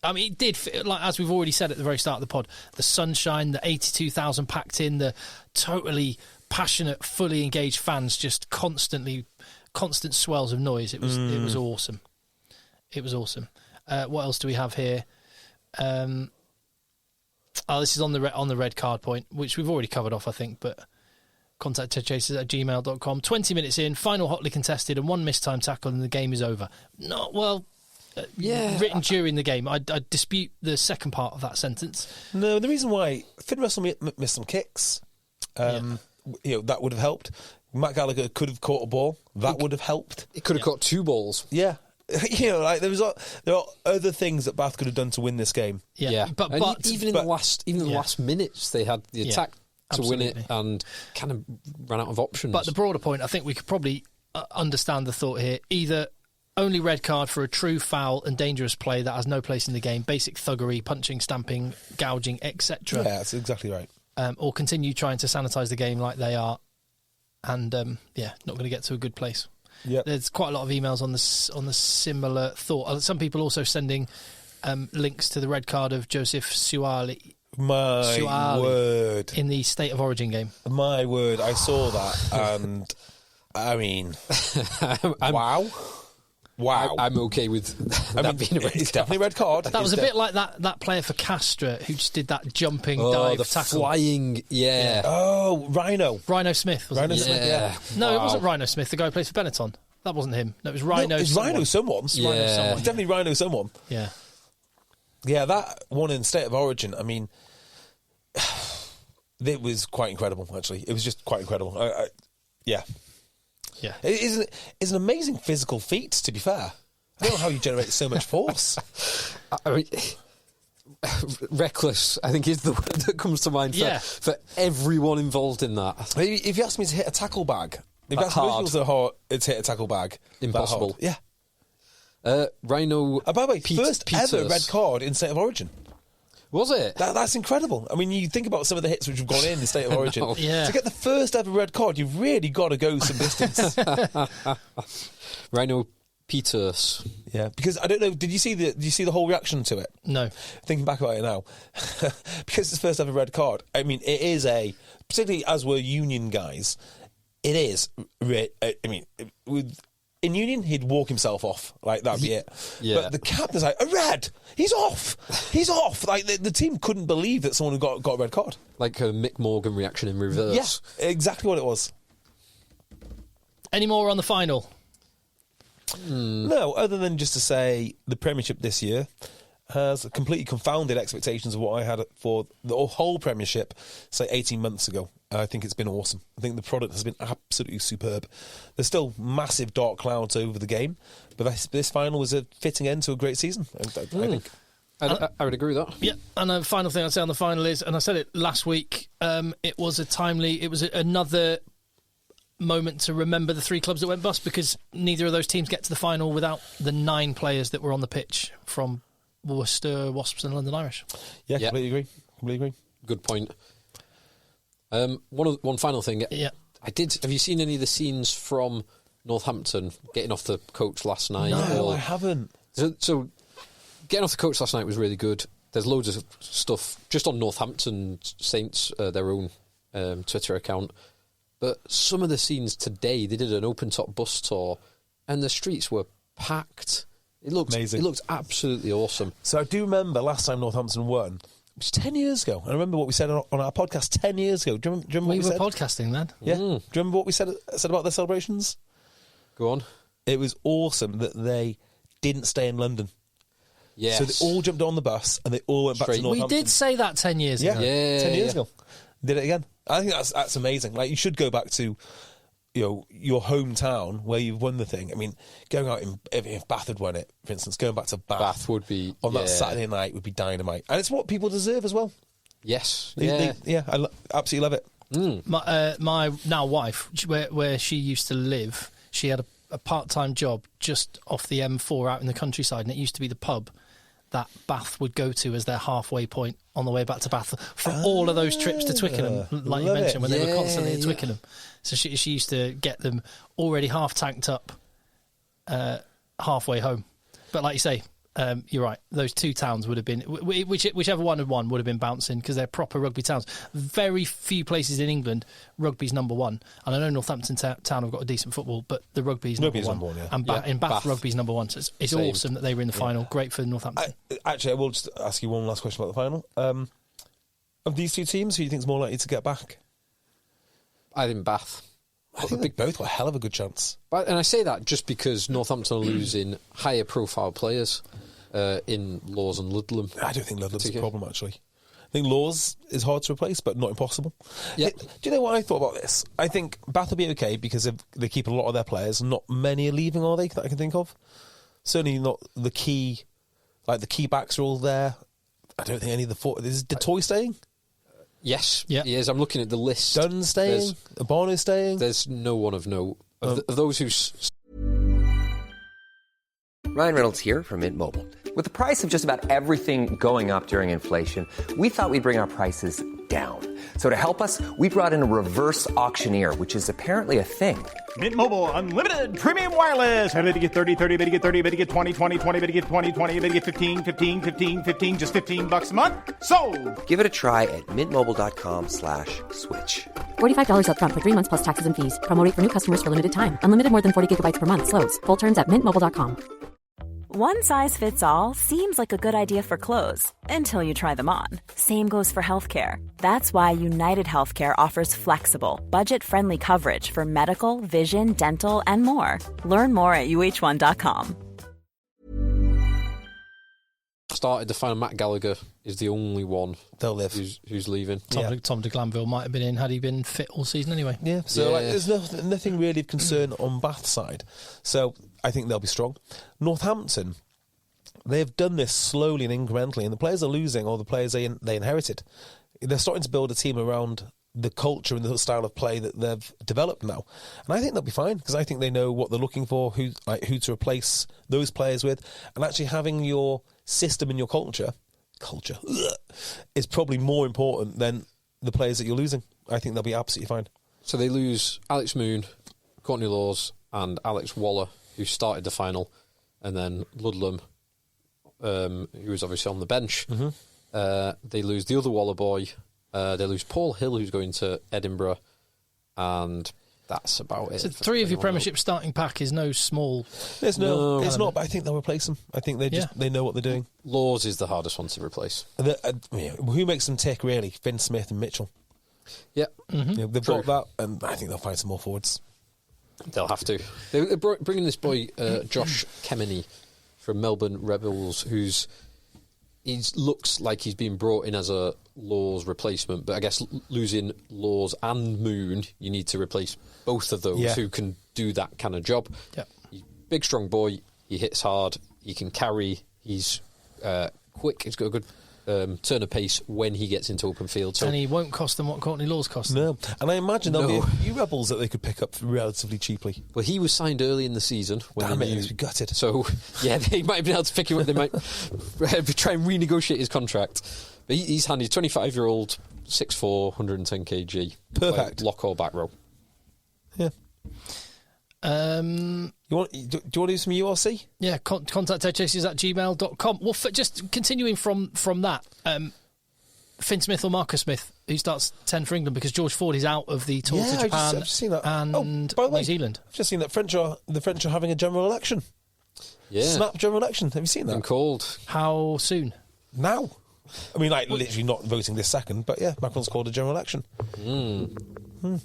I mean, it did, like as we've already said at the very start of the pod, the sunshine, the 82,000 packed in, the totally passionate, fully engaged fans, just constant swells of noise. It was awesome. It was awesome. What else do we have here? This is on the red card point, which we've already covered off, I think, but contact eggchasers@gmail.com. 20 minutes in, final hotly contested, and one missed time tackle, and the game is over. Written during the game. I dispute the second part of that sentence. No, the reason why Finn Russell missed some kicks, that would have helped. Matt Gallagher could have caught a ball. That would have helped. It could have caught two balls. Yeah. There are other things that Bath could have done to win this game. Yeah. But even in the last minutes, they had the attack to win it and kind of ran out of options. But the broader point, I think we could probably understand the thought here. Either only red card for a true foul and dangerous play that has no place in the game, basic thuggery, punching, stamping, gouging, etc. Yeah, that's exactly right. Or continue trying to sanitise the game like they are, and not going to get to a good place. Yep. There's quite a lot of emails on the similar thought. Some people also sending links to the red card of Joseph Suali. My Su'ali word. in the State of Origin game. My word. I saw that, and I mean, wow. Wow. I'm okay with that being a red It's card. definitely a red card. That was a bit like that player for Castra who just did that jumping Oh, dive the tackle. flying, yeah. Oh, Rhino. Rhino Smith. Was Rhino it? Smith, yeah. No, it Wow. wasn't Rhino Smith, the guy who plays for Benetton. That wasn't him. No, it was Rhino. No, it's Rhino someone. Yeah. Rhino someone. It's definitely Rhino someone. Yeah. Yeah, that one in State of Origin, I mean, it was quite incredible, actually. It was just quite incredible. Yeah. Yeah. It's an amazing physical feat, to be fair. I don't know how you generate so much force. I mean, reckless, I think, is the word that comes to mind for everyone involved in that. If you ask me to hit a tackle bag, if you That ask most hard. people to hit a tackle bag, Impossible. that hard. Yeah. Rhino. By the way, first Peters. ever red card in State of Origin. Was it? That's incredible. I mean, you think about some of the hits which have gone in the State of Origin. know. Yeah. To get the first ever red card, you've really got to go some distance. Rhino Peters. Yeah, because I don't know. Did you see the whole reaction to it? No. Thinking back about it now, because it's first ever red card. I mean, it is particularly as we're Union guys, it is. I mean, in Union, he'd walk himself off. Like, that'd be it. Yeah. But the captain's like, a red! He's off! He's off! Like, the team couldn't believe that someone had got a red card. Like a Mick Morgan reaction in reverse. Yeah, exactly what it was. Any more on the final? No, other than just to say the Premiership this year has completely confounded expectations of what I had for the whole Premiership, say, 18 months ago. I think it's been awesome. I think the product has been absolutely superb. There's still massive dark clouds over the game, but this final was a fitting end to a great season, I think. I would agree with that. Yeah, and the final thing I'd say on the final is, and I said it last week, it was another moment to remember the three clubs that went bust, because neither of those teams get to the final without the 9 players that were on the pitch from Worcester, Wasps and London Irish. Yeah, Yeah. completely agree. Good point. One final thing. Yeah. Have you seen any of the scenes from Northampton getting off the coach last night? No, I haven't. So getting off the coach last night was really good. There's loads of stuff just on Northampton Saints, their own Twitter account. But some of the scenes today, they did an open-top bus tour, and the streets were packed. It looked Amazing. It looked absolutely awesome. So I do remember last time Northampton won, it was 10 years ago. I remember what we said on our podcast 10 years ago. Do you remember what We we were said? podcasting then. Yeah. Do you remember what we said about their celebrations? Go on. It was awesome that they didn't stay in London. Yes. So they all jumped on the bus and they all went back Straight. to We We Northampton. did say that 10 years ago. Yeah, 10 years yeah. ago. Did it again. I think that's amazing. Like, you should go back to your hometown where you've won the thing. I mean, going out if Bath had won it, for instance, going back to Bath would be on that Saturday night would be dynamite, and it's what people deserve as well. Yes. I absolutely love it. My now wife, where she used to live, she had a part-time job just off the M4 out in the countryside, and it used to be the pub that Bath would go to as their halfway point on the way back to Bath for all of those trips to Twickenham, like you love mentioned, it. when they were Yeah, constantly at yeah. Twickenham. So she used to get them already half tanked up halfway home. But like you say, you're right. Those two towns would have been, whichever one had won would have been bouncing, because they're proper rugby towns. Very few places in England, rugby's number one. And I know Northampton town have got a decent football, but the rugby's number Rugby's one. number one, yeah. And in Bath, rugby's number one. So it's Same. awesome that they were in the final. Great for Northampton. Actually, I will just ask you one last question about the final. Of these two teams, who do you think is more likely to get back? I think Bath. I think they both got a hell of a good chance. And I say that just because Northampton are losing higher profile players in Laws and Ludlam. I don't think Ludlam's a problem, actually. I think Laws is hard to replace, but not impossible. Yeah. Do you know what I thought about this? I think Bath will be okay because they keep a lot of their players. Not many are leaving, are they, that I can think of? Certainly not the key, like the key backs are all there. I don't think any of the is Toy staying? Yes, Yeah. he is. I'm looking at the list. Dunn staying? Abano staying? There's no one of note. Of those who... Ryan Reynolds here from Mint Mobile. With the price of just about everything going up during inflation, we thought we'd bring our prices down. So to help us, we brought in a reverse auctioneer, which is apparently a thing. Mint Mobile Unlimited Premium Wireless. How to get 30, 30, bit to get 30, bit to get 20, 20, 20, bit to get 20, 20, bit to get 15, 15, 15, 15, just $15 a month? Sold! Give it a try at mintmobile.com/switch. $45 up front for 3 months plus taxes and fees. Promo rate for new customers for limited time. Unlimited more than 40 gigabytes per month. Slows full terms at mintmobile.com. One size fits all seems like a good idea for clothes until you try them on. Same goes for healthcare. That's why United Healthcare offers flexible, budget-friendly coverage for medical, vision, dental, and more. Learn more at uh1.com. Started the final. Matt Gallagher is the only one They'll live. who's leaving. Tom de Glanville might have been in had he been fit all season anyway. Yeah, so like, there's nothing really of concern on Bath's side. So I think they'll be strong. Northampton, they've done this slowly and incrementally, and the players are losing all the players they inherited. They're starting to build a team around the culture and the style of play that they've developed now. And I think they'll be fine, because I think they know what they're looking for, who to replace those players with, and actually having your system and your culture is probably more important than the players that you're losing. I think they'll be absolutely fine. So they lose Alex Moon, Courtney Laws and Alex Waller, who started the final, and then Ludlam, who was obviously on the bench. They lose the other Waller boy. They lose Paul Hill, who's going to Edinburgh, and that's about it. So 3 of your Premiership starting pack is no small. It's not, but I think they'll replace them. I think they know what they're doing. Laws is the hardest one to replace. Who makes them tick, really? Finn Smith and Mitchell. Yeah. They've got that, and I think they'll find some more forwards. They'll have to. They're bringing this boy, Josh Kemeny, from Melbourne Rebels, he looks like he's been brought in as a Laws replacement, but I guess losing Laws and Moon, you need to replace both of those who can do that kind of job. Yeah. He's a big, strong boy. He hits hard. He can carry. He's quick. He's got a good turn of pace when he gets into open field. So, and he won't cost them what Courtney Laws cost them. No. And I imagine there'll be a few Rebels that they could pick up relatively cheaply. Well, he was signed early in the season. Damn it, he was gutted. So, yeah, they might have been able to pick him up. They might try and renegotiate his contract. But he's handy. 25-year-old, 6'4", 110 kg. Perfect. Lock or back row. Yeah. Do you want to do some URC? Yeah, contact eggchasers@gmail.com. Well, just continuing from that, Finn Smith or Marcus Smith, who starts 10 for England, because George Ford is out of the tour to Japan I've just seen that. and by the way, New Zealand. I've just seen that the French are having a general election. Yeah. Snap general election. Have you seen that? Been called. How soon? Now. I mean, like, literally not voting this second, but yeah, Macron's called a general election.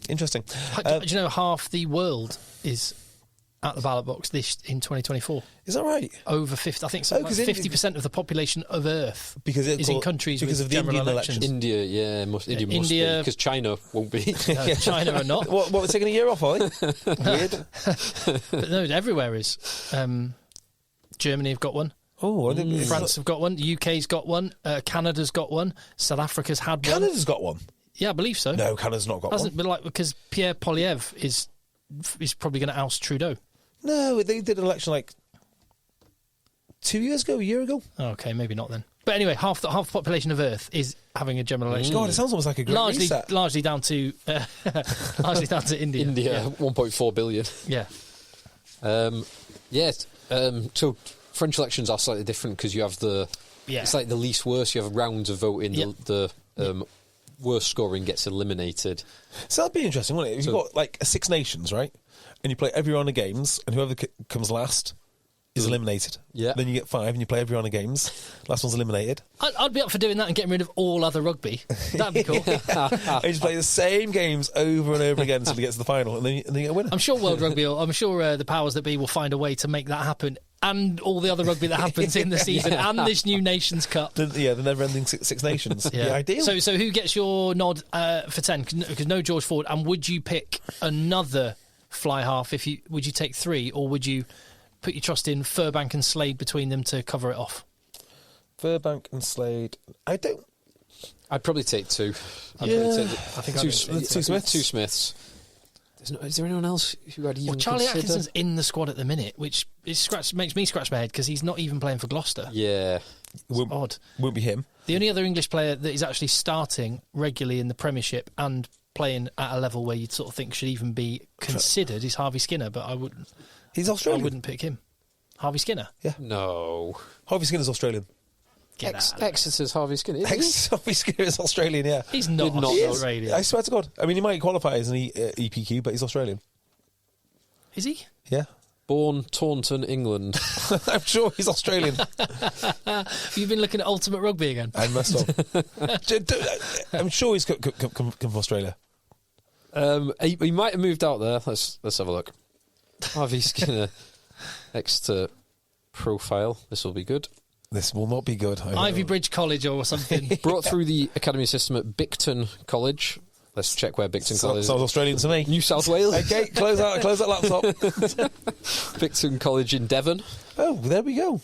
Interesting. Do you know half the world is at the ballot box in 2024? Is that right? Over 50. I think something like 50% of the population of Earth is in countries because with of the general Indian elections. India, India must be, because China won't be. No, China are not. What, we're taking a year off, are they? Weird. But no, everywhere is. Germany have got one. Oh, France have got one. The UK's got one. Canada's got one. South Africa's had one. Canada's got one. Yeah, I believe so. No, Canada's not got one. But like, because Pierre Poilievre is probably going to oust Trudeau. No, they did an election like 2 years ago, a year ago. Okay, maybe not then. But anyway, half the population of Earth is having a general election. God, it sounds almost like a great reset. Largely down to India. India, 1.4 billion. Yeah. So French elections are slightly different because you have it's like the least worst. You have rounds of voting. Yep. The worst scoring gets eliminated. So that'd be interesting, wouldn't it? If you've got like a Six Nations, right? And you play every round of games, and whoever comes last is eliminated. Yeah. Then you get 5, and you play every round of games. Last one's eliminated. I'd be up for doing that and getting rid of all other rugby. That'd be cool. And you just play the same games over and over again until you get to the final, and then you get a winner. I'm sure World Rugby, I'm sure the powers that be will find a way to make that happen, and all the other rugby that happens in the season, and this new Nations Cup. The never-ending Six Nations. Yeah. The ideal. So who gets your nod for 10? Because no George Ford, and would you pick another fly half? Would you take 3, or would you put your trust in Furbank and Slade between them to cover it off? Furbank and Slade. I'd probably take 2. I think two Smiths. Is there anyone else who I'd even Well, Charlie consider? Atkinson's in the squad at the minute, which makes me scratch my head because he's not even playing for Gloucester. Yeah. Odd. Won't be him. The only other English player that is actually starting regularly in the Premiership and playing at a level where you'd sort of think should even be considered is Harvey Skinner, but I wouldn't. He's Australian. I wouldn't pick him. Harvey Skinner? Yeah. No. Harvey Skinner's Australian. Exeter's Harvey Skinner. Harvey Skinner is Australian, yeah. He's not Australian. I swear to God. I mean, he might qualify as an EPQ, but he's Australian. Is he? Yeah. Born Taunton, England. I'm sure he's Australian. Have you been looking at Ultimate Rugby again? I must have. I'm sure he's come from Australia. He might have moved out there. Let's have a look. Harvey Skinner, Exeter profile. This will be good. This will not be good. Ivy Bridge College or something. Brought through the academy system at Bicton College. Let's check where Bicton College is. Sounds Australian to me. New South Wales. Okay, close that laptop. Bicton College in Devon. Oh, there we go.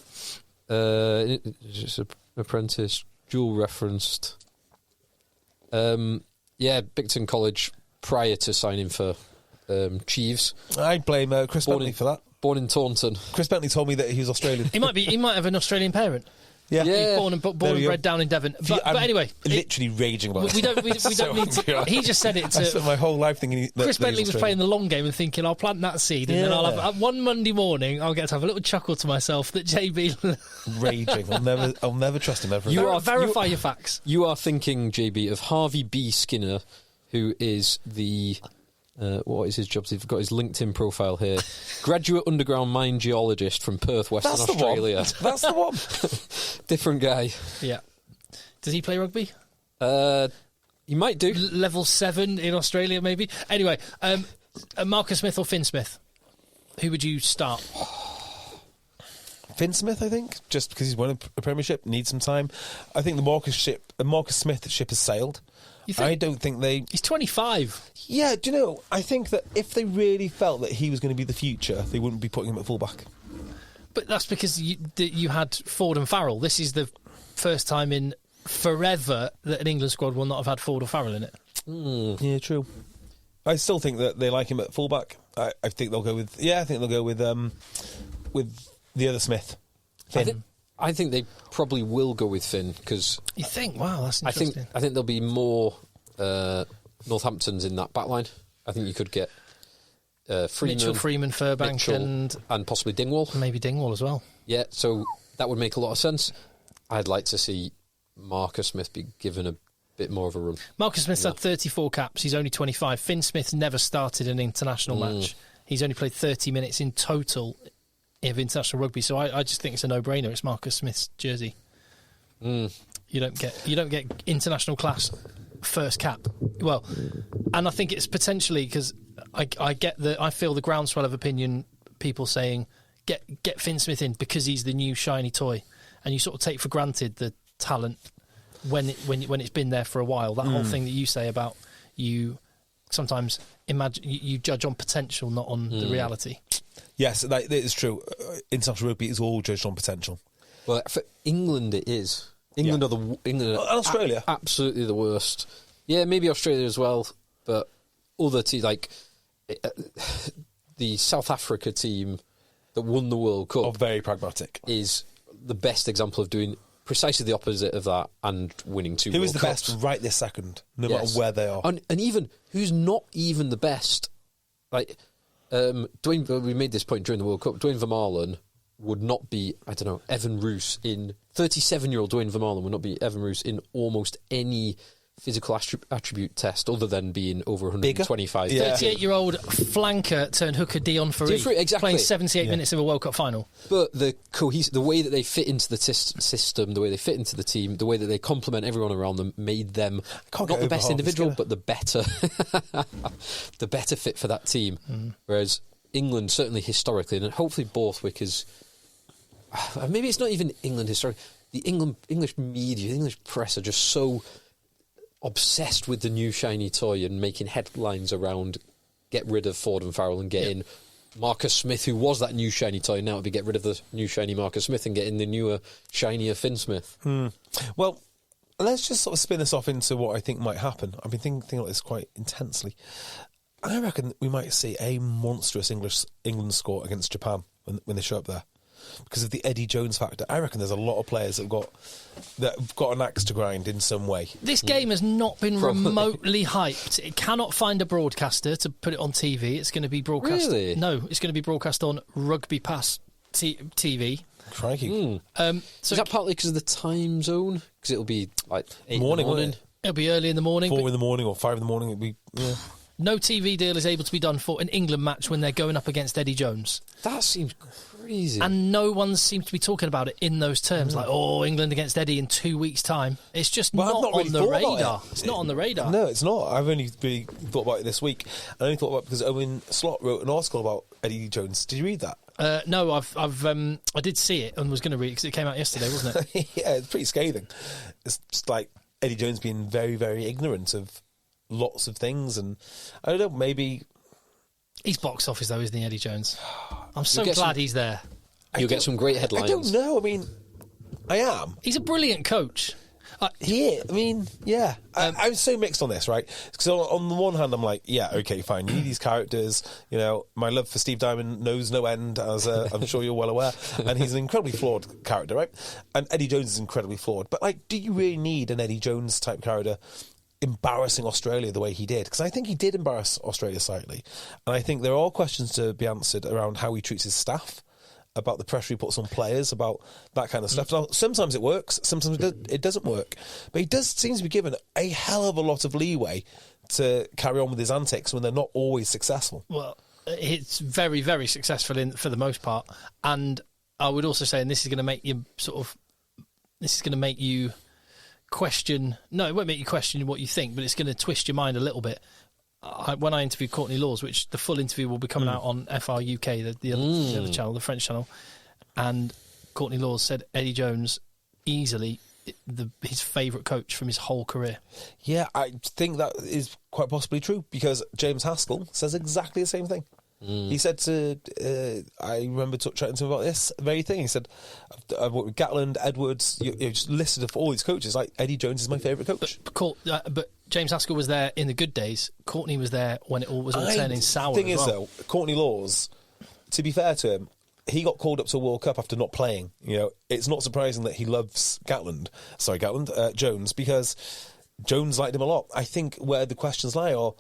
Just an apprentice, dual referenced. Bicton College prior to signing for Chiefs. I'd blame Chris Bentley for that. Born in Taunton. Chris Bentley told me that he was Australian. He might have an Australian parent. Yeah. He's born and bred down in Devon. But anyway, literally raging about it. We don't need to. He just said it. I spent my whole life thinking that Chris Bentley was playing the long game and thinking, I'll plant that seed, and then I'll have one Monday morning. I'll get to have a little chuckle to myself that JB raging. I'll never trust him ever. Verify your facts. You are thinking, JB, of Harvey B. Skinner, who is the. What is his job? He's got his LinkedIn profile here. Graduate underground mine geologist from Perth, Western Australia. That's the one. Different guy. Yeah. Does he play rugby? He might do. Level 7 in Australia, maybe. Anyway, Marcus Smith or Finn Smith? Who would you start? Finn Smith, I think, just because he's won a premiership, needs some time. I think the Marcus Smith ship has sailed. I don't think He's 25. Yeah, do you know, I think that if they really felt that he was going to be the future, they wouldn't be putting him at fullback. But that's because you had Ford and Farrell. This is the first time in forever that an England squad will not have had Ford or Farrell in it. Yeah, true. I still think that they like him at fullback. I think they'll go with the other Smith, Finn. I think they probably will go with Finn because you think, wow, that's interesting. I think there'll be more Northamptons in that backline. I think you could get Freeman, Furbank, and possibly Dingwall. Maybe Dingwall as well. Yeah, so that would make a lot of sense. I'd like to see Marcus Smith be given a bit more of a run. Marcus Smith's had 34 caps. He's only 25. Finn Smith's never started an international match. He's only played 30 minutes in total of international rugby, so I just think it's a no-brainer. It's Marcus Smith's jersey. You don't get international class first cap. Well, and I think it's potentially because I feel the groundswell of opinion, people saying get Finn Smith in because he's the new shiny toy, and you sort of take for granted the talent when it's been there for a while. That whole thing that you say about you sometimes imagine you judge on potential, not on the reality. Yes, that is true. International rugby is all judged on potential. Well, for England, it is. England are Australia, absolutely the worst. Yeah, maybe Australia as well, but other teams like the South Africa team that won the World Cup, very pragmatic, is the best example of doing precisely the opposite of that and winning two. Who World is the Cups. best right this second, no matter where they are, and even who's not even the best, like. Dwayne, we made this point during the World Cup. Dwayne Vermaelen would not be, Evan Roos in 37-year-old Dwayne Vermaelen would not be Evan Roos in almost any physical attribute test other than being over 125. 38-year-old flanker turned hooker Dion Faree, playing 78 minutes of a World Cup final. But the way that they fit into the system, the way they fit into the team, the way that they complement everyone around them, made them not the best individual, but the better fit for that team. Whereas England, certainly historically, and hopefully Borthwick is... Maybe it's not even England historically. The English media, the English press are just so obsessed with the new shiny toy and making headlines around get rid of Ford and Farrell and get in Marcus Smith, who was that new shiny toy. Now it'd be get rid of the new shiny Marcus Smith and get in the newer, shinier Finn Smith. Well, let's just sort of spin this off into what I think might happen. I've been thinking about this quite intensely. I reckon we might see a monstrous England score against Japan when they show up there. Because of the Eddie Jones factor. I reckon there's a lot of players that have got an axe to grind in some way. This game has not been remotely hyped. It cannot find a broadcaster to put it on TV. It's going to be broadcast. Really? No, it's going to be broadcast on Rugby Pass TV. Crikey. So is that partly because of the time zone? Because it'll be like 8 in the morning. It'll be early in the morning. 4 in the morning or 5 in the morning. It'll be, yeah. No TV deal is able to be done for an England match when they're going up against Eddie Jones. That seems crazy. And no one seems to be talking about it in those terms, like, England against Eddie in 2 weeks' time. It's just not on the radar. It's not on the radar. No, it's not. I've only really thought about it this week. I only thought about it because Owen Slot wrote an article about Eddie Jones. Did you read that? No, I did see it and was going to read it because it came out yesterday, wasn't it? Yeah, it's pretty scathing. It's just like Eddie Jones being very, very ignorant of lots of things, and I don't know, maybe he's box office though, isn't he, Eddie Jones? I'm so glad he's there. You'll get some great headlines. I don't know. I mean, I am. He's a brilliant coach. Yeah. I'm so mixed on this, right? Because on the one hand, I'm like, yeah, okay, fine. You need these characters. You know, my love for Steve Diamond knows no end, as I'm sure you're well aware. And he's an incredibly flawed character, right? And Eddie Jones is incredibly flawed. But, like, do you really need an Eddie Jones type character embarrassing Australia the way he did? Because I think he did embarrass Australia slightly. And I think there are all questions to be answered around how he treats his staff, about the pressure he puts on players, about that kind of stuff. Now, sometimes it works, sometimes it doesn't work. But he does seem to be given a hell of a lot of leeway to carry on with his antics when they're not always successful. Well, it's very, very successful for the most part. And I would also say, and this is going to make you question. No, it won't make you question what you think, but it's going to twist your mind a little bit. When I interviewed Courtney Laws, which the full interview will be coming out on FR UK, the other channel, the French channel, and Courtney Laws said Eddie Jones easily his favourite coach from his whole career. Yeah, I think that is quite possibly true, because James Haskell says exactly the same thing. He said I remember chatting to him about this very thing. He said, I've worked with Gatland, Edwards, you just listed of all these coaches, like Eddie Jones is my favourite coach. But James Haskell was there in the good days. Courtney was there when it all was turning sour. The thing is, though, Courtney Laws, to be fair to him, he got called up to a World Cup after not playing. You know, it's not surprising that he loves Jones, because Jones liked him a lot. I think where the questions lie are...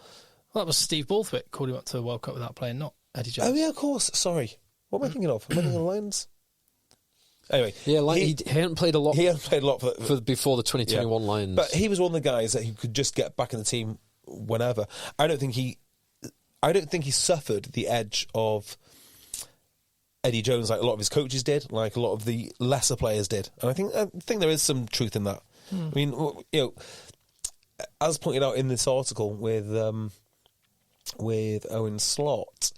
Well, that was Steve Borthwick called him up to a World Cup without playing, not Eddie Jones. Oh, yeah, of course. Sorry. What am I thinking of? Am I thinking of Lions? Anyway. Yeah, he hadn't played a lot. He hadn't played a lot for before the 2021 Lions. But he was one of the guys that he could just get back in the team whenever. I don't think he suffered the edge of Eddie Jones like a lot of his coaches did, like a lot of the lesser players did. And I think there is some truth in that. I mean, you know, as pointed out in this article with Owen Slot,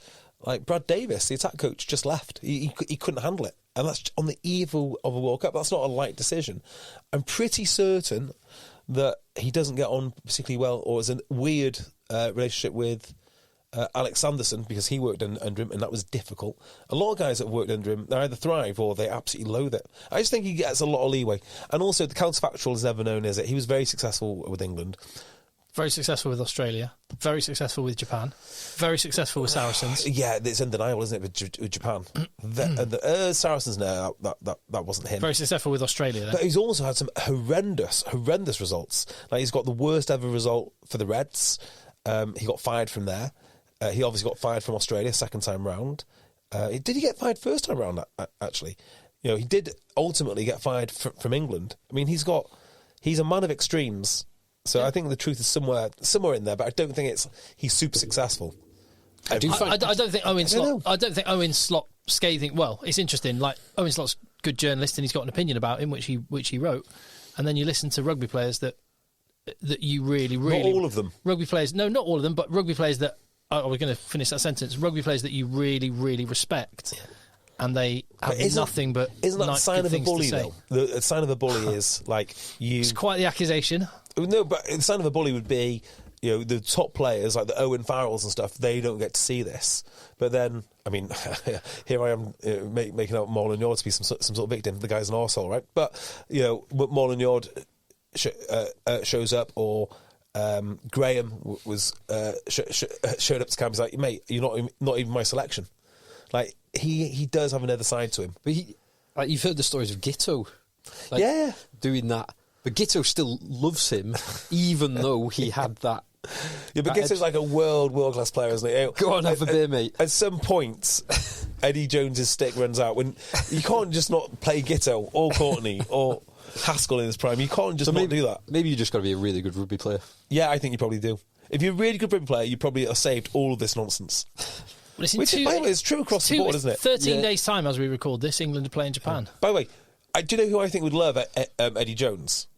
like Brad Davis, the attack coach, just left. He couldn't handle it. And that's on the eve of a World Cup. That's not a light decision. I'm pretty certain that he doesn't get on particularly well, or has a weird relationship with Alex Sanderson, because he worked under him, and that was difficult. A lot of guys that have worked under him, they either thrive or they absolutely loathe it. I just think he gets a lot of leeway. And also, the counterfactual is never known, is it? He was very successful with England. Very successful with Australia. Very successful with Japan. Very successful with Saracens. Yeah, it's undeniable, isn't it, with Japan? Saracens, no, that wasn't him. Very successful with Australia, then. But he's also had some horrendous results. Like, he's got the worst ever result for the Reds. He got fired from there. He obviously got fired from Australia second time round. Did he get fired first time round, actually? You know, he did ultimately get fired from England. I mean, he's a man of extremes. So I think the truth is somewhere in there, but I don't think he's super successful. I don't think Owen Slot scathing. Well, it's interesting. Like, Owen Slot's a good journalist, and he's got an opinion about him, which he wrote. And then you listen to rugby players that you really not all of them. Rugby players, no, not all of them, but rugby players that I was going to finish that sentence. Rugby players that you really, really respect. And they have nothing but isn't that a sign of a bully, though? The sign of a bully is like you. It's quite the accusation. No, but the sign of a bully would be, you know, the top players like the Owen Farrells and stuff. They don't get to see this. But then, I mean, here I am making out Marlon Yard to be some sort of victim. The guy's an arsehole, right? But you know, Marlon Yard shows up, or Graham was showed up to camp. He's like, mate, you're not even my selection. Like he does have another side to him. But you've heard the stories of Gitto, doing that. But Gitto still loves him, even though he had that. Yeah, but Gitto's like a world class player, isn't he? Go on, have a beer, mate. At some point, Eddie Jones's stick runs out. When you can't just not play Gitto or Courtney or Haskell in his prime. You can't just not do that. Maybe you just got to be a really good rugby player. Yeah, I think you probably do. If you're a really good rugby player, you probably have saved all of this nonsense. Well, Which, by the way, is true across the board, isn't it? 13 days' time as we record this, England are playing Japan. By the way, do you know who I think would love Eddie Jones?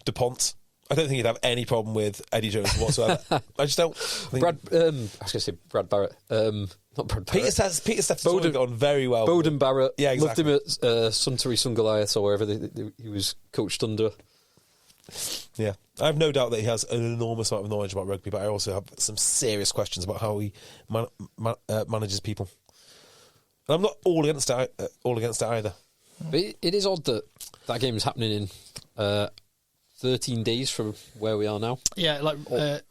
DuPont. I don't think he'd have any problem with Eddie Jones whatsoever. I just don't. I was going to say Brad Barrett. Not Brad Barrett. Peter Stephenson got on very well. Bowden Barrett. Yeah, exactly. Loved him at Suntory Sungoliath or wherever he was coached under. Yeah. I have no doubt that he has an enormous amount of knowledge about rugby, but I also have some serious questions about how he manages people. And I'm not all against it either. But it is odd that game is happening in 13 days from where we are now. Yeah, like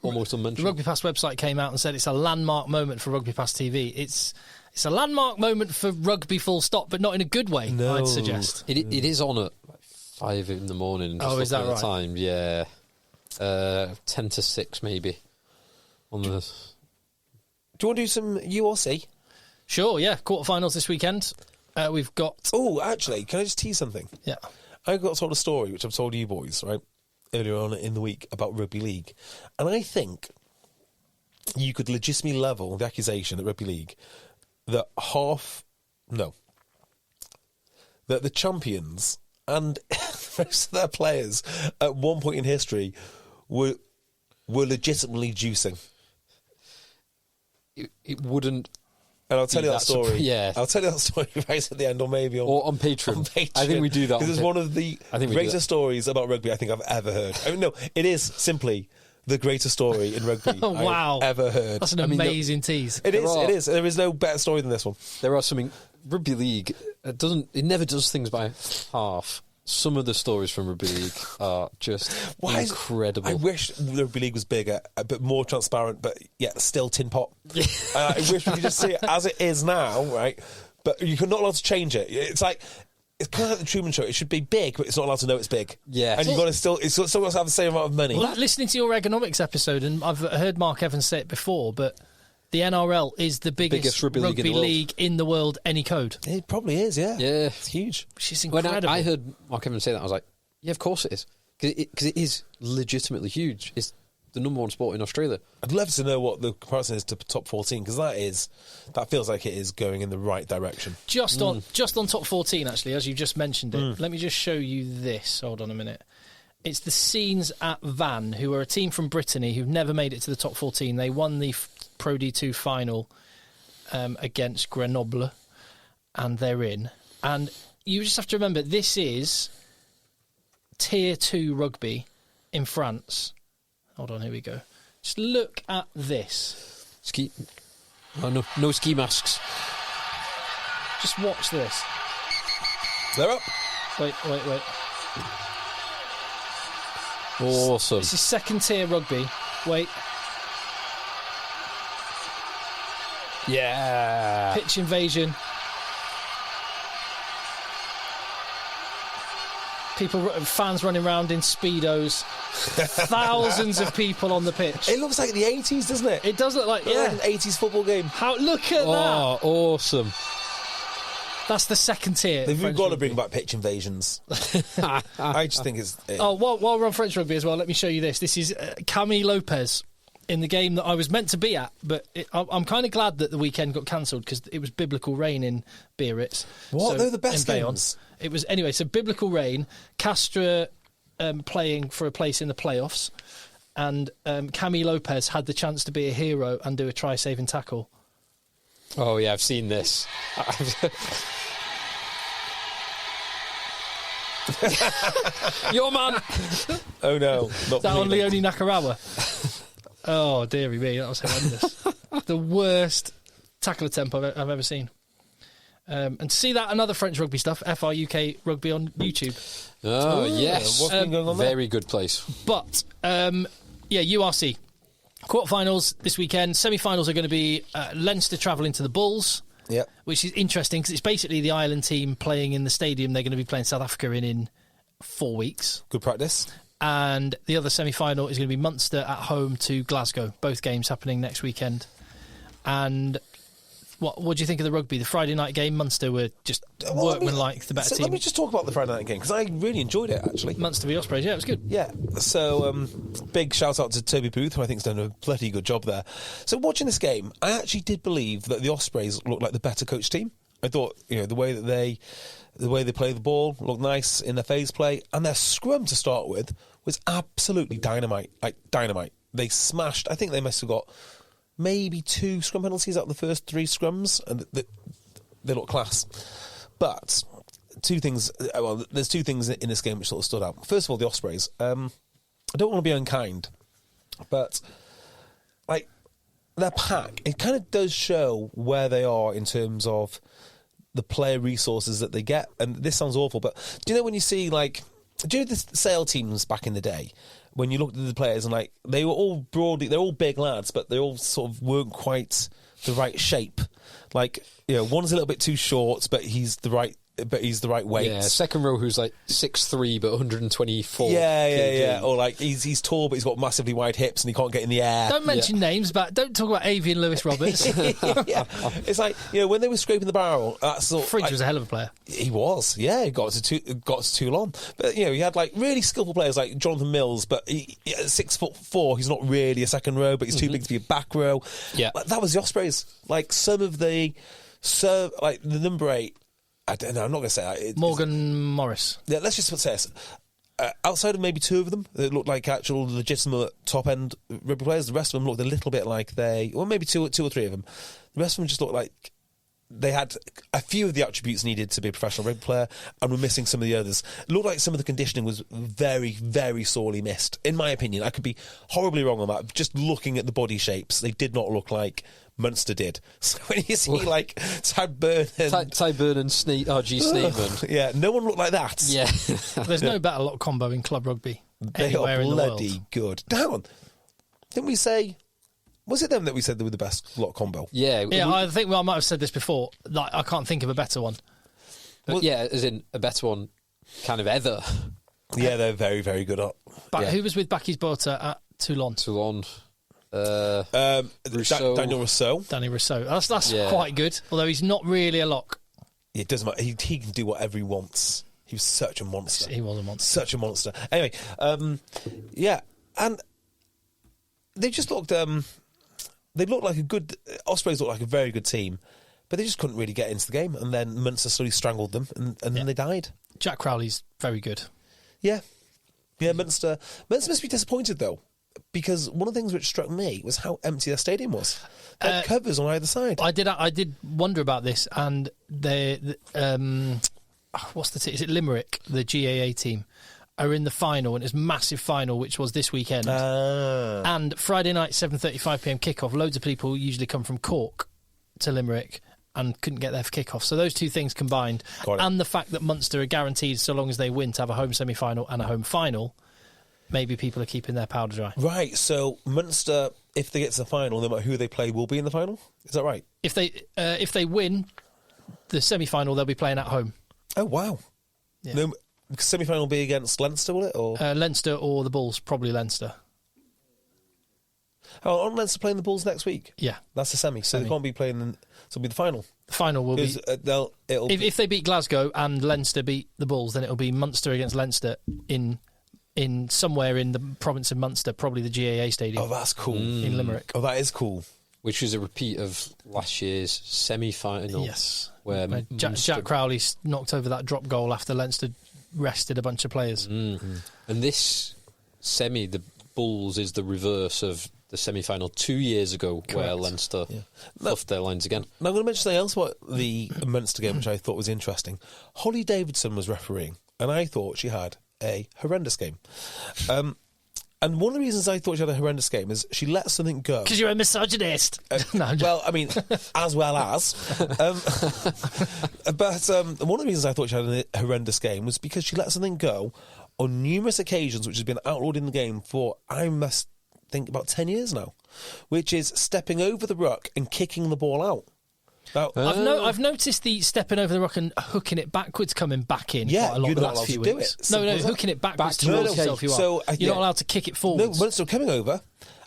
almost unmentioned. The Rugby Pass website came out and said it's a landmark moment for Rugby Pass TV. It's a landmark moment for rugby, full stop, but not in a good way. No. I'd suggest it is on at 5 in the morning. Just is that right? Time, yeah, 10 to 6 maybe. On the. Do you want to do some URC? Sure. Yeah, quarterfinals this weekend. We've got. Oh, actually, can I just tease something? Yeah, I got told a story which I've told you boys earlier on in the week about rugby league, and I think you could legitimately level the accusation at rugby league that that the champions and most of their players at one point in history were legitimately juicing. It wouldn't. And I'll tell you that story. Yeah, I'll tell you that story right at the end, or maybe on Patreon. On Patreon. I think we do that because it's one of the greatest stories about rugby I think I've ever heard. I mean, no, it is simply the greatest story in rugby wow. I've ever heard. That's an amazing tease. It is. There is no better story than this one. There are something. Rugby league it never does things by half. Some of the stories from rugby league are just incredible. I wish the rugby league was bigger, a bit more transparent, but yet still tin pot. I wish we could just see it as it is now, right? But you're not allowed to change it. It's kind of like the Truman Show. It should be big, but it's not allowed to know it's big. Yeah, and you've got to still got to have the same amount of money. Well, listening to your economics episode, and I've heard Mark Evans say it before, but the NRL is the biggest rugby league in the world, any code. It probably is, yeah. Yeah. It's huge. Which is incredible. When I heard Mark Evans say that, I was like, yeah, of course it is. Because it is legitimately huge. It's the number one sport in Australia. I'd love to know what the comparison is to top 14, because that feels like it is going in the right direction. Just on top 14, actually, as you just mentioned it. Let me just show you this. Hold on a minute. It's the scenes at Van, who are a team from Brittany who've never made it to the top 14. They won the Pro D2 final against Grenoble, and they're in. And you just have to remember, this is Tier 2 rugby in France. Hold on, here we go. Just look at this. No ski masks. Just watch this. They're up. Wait. Awesome. This is second tier rugby. Wait. Yeah. Pitch invasion. Fans running around in Speedos. Thousands of people on the pitch. It looks like the 80s, doesn't it? It does look like, an 80s football game. Look at that. Oh, awesome. That's the second tier. We've got to bring back pitch invasions. I just think it's... while we're on French rugby as well, let me show you this. This is Camille Lopez in the game that I was meant to be at, but I'm kind of glad that the weekend got cancelled because it was biblical rain in Biarritz. What? They're the best games. It was, anyway, so biblical rain, Castra playing for a place in the playoffs, and Camille Lopez had the chance to be a hero and do a try-saving tackle. Oh, yeah, I've seen this. Your man. Oh, no. Not that on Leone Nakarawa? Oh, dearie me, that was horrendous. The worst tackle attempt I've ever seen. And to see that and other French rugby stuff, FRUK Rugby on YouTube. Oh, yes. What's been going on there? Very good place. But Yeah, URC. Quarterfinals this weekend. Semi-finals are going to be Leinster travelling to the Bulls. Yeah. Which is interesting because it's basically the Ireland team playing in the stadium they're going to be playing South Africa in 4 weeks. Good practice. And the other semi-final is going to be Munster at home to Glasgow. Both games happening next weekend. And what do you think of the rugby? The Friday night game, Munster were just workmanlike, the better team. Let me just talk about the Friday night game, because I really enjoyed it, actually. Munster v Ospreys, yeah, it was good. Yeah, so big shout-out to Toby Booth, who I think has done a bloody good job there. So watching this game, I actually did believe that the Ospreys looked like the better coached team. I thought, the way they play the ball looked nice in their phase play, and their scrum to start with was absolutely dynamite. Like, dynamite. They smashed, I think they must have got maybe 2 scrum penalties out of the first 3 scrums, and they look class. But 2 things. Well, there's 2 things in this game which sort of stood out. First of all, the Ospreys. I don't want to be unkind, but like their pack, it kind of does show where they are in terms of the player resources that they get. And this sounds awful, but do you know when you see do you know the SAIL teams back in the day? When you looked at the players and they were all they're all big lads, but they all sort of weren't quite the right shape. One's a little bit too short, but he's the right weight. Yeah, second row who's 6'3" but 124. Yeah. Or he's tall, but he's got massively wide hips and he can't get in the air. Don't mention names, but don't talk about Avian Lewis Roberts. Yeah. It's when they were scraping the barrel. Fridge was a hell of a player. He was, yeah. He got to Toulon, but he had really skillful players like Jonathan Mills, but he 6'4". He's not really a second row, but he's too big to be a back row. Yeah, that was the Ospreys. Some of the number 8. I don't know, I'm not going to say that. Morgan Morris. Yeah, let's just say this. Outside of maybe 2 of them, they looked like actual legitimate top-end rugby players. The rest of them looked a little bit like maybe 2 or 3 of them. The rest of them just looked like they had a few of the attributes needed to be a professional rugby player and were missing some of the others. It looked like some of the conditioning was very, very sorely missed, in my opinion. I could be horribly wrong on that. Just looking at the body shapes, they did not look like Munster did. So when you see Ty Byrne and RG Sneedman, yeah, no one looked like that. Yeah, there's no better lock combo in club rugby. They are in the bloody world. good. Down. Didn't we say? Was it them that we said they were the best lock combo? Yeah. I think I might have said this before. I can't think of a better one. As in a better one, kind of ever. Yeah, they're very, very good up. Who was with Bakis Bota at Toulon? Rousseau. Daniel Rousseau. Danny Rousseau. That's quite good, although he's not really a lock. It doesn't matter. He can do whatever he wants. He was such a monster. He was a monster. Such a monster. Anyway, and they just looked. They looked like a good. Ospreys looked like a very good team, but they just couldn't really get into the game. And then Munster slowly strangled them, and then they died. Jack Crowley's very good. Yeah. Munster must be disappointed though, because one of the things which struck me was how empty their stadium was. Their covers on either side. I did wonder about this, and what's the team? Is it Limerick, the GAA team? Are in the final, and it's a massive final, which was this weekend. And Friday night, 7:35pm kickoff. Loads of people usually come from Cork to Limerick and couldn't get there for kickoff. So those 2 things combined, and the fact that Munster are guaranteed, so long as they win, to have a home semi-final and a home final, maybe people are keeping their powder dry. Right, so Munster, if they get to the final, no matter who they play, will be in the final? Is that right? If they win the semi-final, they'll be playing at home. Oh, wow. Yeah. No, semi-final will be against Leinster, will it? Or Leinster or the Bulls, probably Leinster. Oh, aren't Leinster playing the Bulls next week? Yeah. That's the semi, so they can't be playing... So it'll be the final. The final will be... If they beat Glasgow and Leinster beat the Bulls, then it'll be Munster against Leinster in somewhere in the province of Munster, probably the GAA stadium. Oh, that's cool. In Limerick. Oh, that is cool. Which was a repeat of last year's semi-final. Yes. Where Jack Crowley knocked over that drop goal after Leinster rested a bunch of players. Mm-hmm. And this semi, the Bulls, is the reverse of the semi-final 2 years ago. Correct. Where Leinster fluffed their lines again. Now I'm going to mention something else about the Munster game, which I thought was interesting. Holly Davidson was refereeing, and I thought she had a horrendous game. And one of the reasons I thought she had a horrendous game is she let something go. Because you're a misogynist. Well, I mean, as well as. But one of the reasons I thought she had a horrendous game was because she let something go on numerous occasions, which has been outlawed in the game for, I must think, about 10 years now, which is stepping over the ruck and kicking the ball out. Now, I've noticed the stepping over the ruck and hooking it backwards coming back in quite a lot you're the not last allowed few to do weeks. it. No, Simple as hooking it backwards Back towards to yourself. You are. So, You're not allowed to kick it No, forwards. Munster were coming over,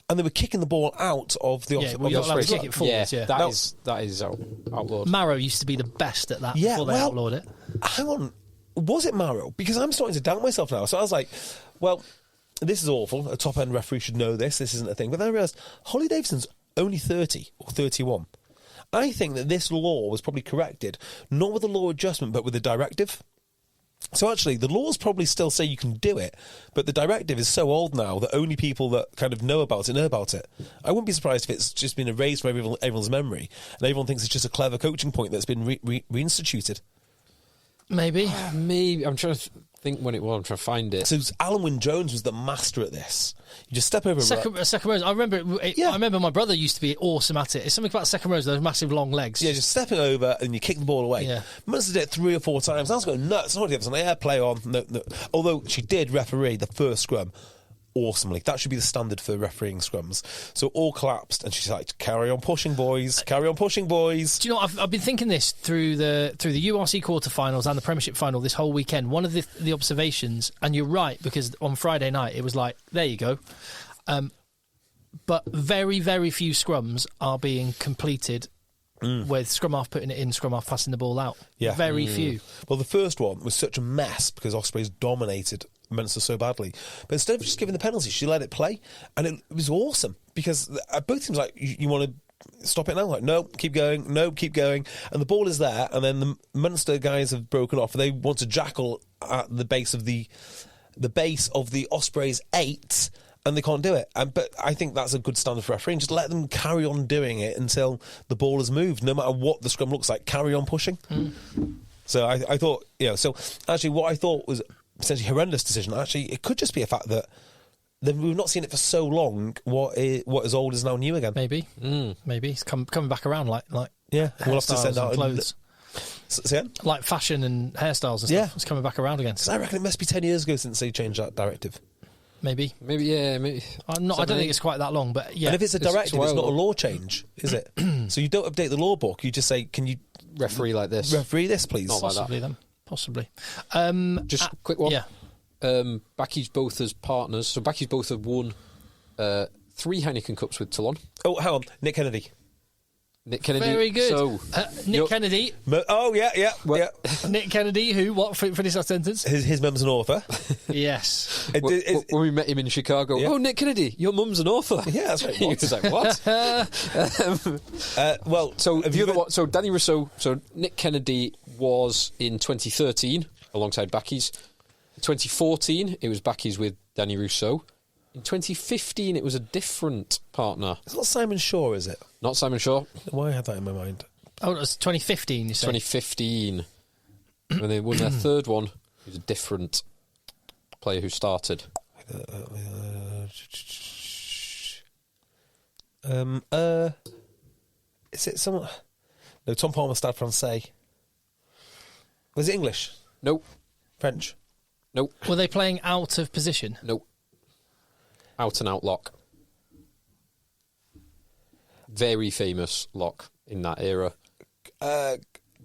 and they were kicking the ball out of the Yeah, well, you're not allowed to kick it forwards. Yeah, that is outlawed. Marrow used to be the best at that Yeah, before they outlawed it. Hang on, was it Marrow? Because I'm starting to doubt myself now. So I was like, well, this is awful. A top-end referee should know this. This isn't a thing. But then I realised Holly Davison's only 30 or 31. I think that this law was probably corrected, not with a law adjustment, but with a directive. So actually, the laws probably still say you can do it, but the directive is so old now that only people that kind of know about it. I wouldn't be surprised if it's just been erased from everyone's memory, and everyone thinks it's just a clever coaching point that's been reinstituted. Maybe. Maybe. I'm trying to think when it was. I'm trying to find it. So Alan Wynne-Jones was the master at this. You just step over Second rows. I remember. I remember my brother used to be awesome at it. It's something about second rows. Those massive long legs. Yeah, just stepping over and you kick the ball away. Yeah. Munster did it 3 or 4 times. I was going nuts. Nobody was on air play on. No. Although she did referee the first scrum awesomely. That should be the standard for refereeing scrums. So all collapsed, and she's like, "Carry on pushing, boys. Carry on pushing, boys." Do you know what? I've been thinking this through the URC Quarter Finals and the Premiership Final this whole weekend. One of the observations, and you're right, because on Friday night it was like, there you go. But very, very few scrums are being completed with scrum half putting it in, scrum half passing the ball out. Yeah. Very few. Well, the first one was such a mess because Ospreys dominated Munster so badly. But instead of just giving the penalty, she let it play. And it was awesome because both teams like, you want to stop it now? Like, no, keep going. No, keep going. And the ball is there. And then the Munster guys have broken off. They want to jackal at the base of the Ospreys 8, and they can't do it. But I think that's a good standard for refereeing. Just let them carry on doing it until the ball has moved, no matter what the scrum looks like. Carry on pushing. So I thought, so actually what I thought was essentially a horrendous decision, actually, it could just be a fact that we've not seen it for so long. What is old is now new again. Maybe. Maybe. It's coming back around like yeah, we'll have to send out clothes. Like fashion and hairstyles and stuff. Yeah. It's coming back around again. I reckon it must be 10 years ago since they changed that directive. Maybe. Yeah. I don't think it's quite that long, but yeah. And if it's a directive, it's not a law change, is it? So you don't update the law book. You just say, "Can you referee like this? Referee this, please." Not like Possibly then. Possibly. Just a quick one. Yeah. Backy's both as partners. So Backy's both have won 3 Heineken Cups with Toulon. Oh, hang on. Nick Kennedy. Very good. So, Nick Kennedy. Yeah. Nick Kennedy, who? What? Finish that sentence. His mum's an author. Yes. when we met him in Chicago, Yeah. "Oh, Nick Kennedy, your mum's an author." Yeah, that's right. He was like, "What?" So the other one, so Danny Rousseau. So Nick Kennedy was in 2013 alongside Backy's. 2014, it was Backy's with Danny Rousseau. In 2015, it was a different partner. It's not Simon Shaw, is it? Not Simon Shaw. Why have that in my mind? Oh, it was 2015, you say? 2015. When they won their third one, it was a different player who started. Is it someone? No, Tom Palmer, Stade Francais. Was it English? Nope. French? Nope. Were they playing out of position? Nope. Out and out lock. Very famous lock in that era. World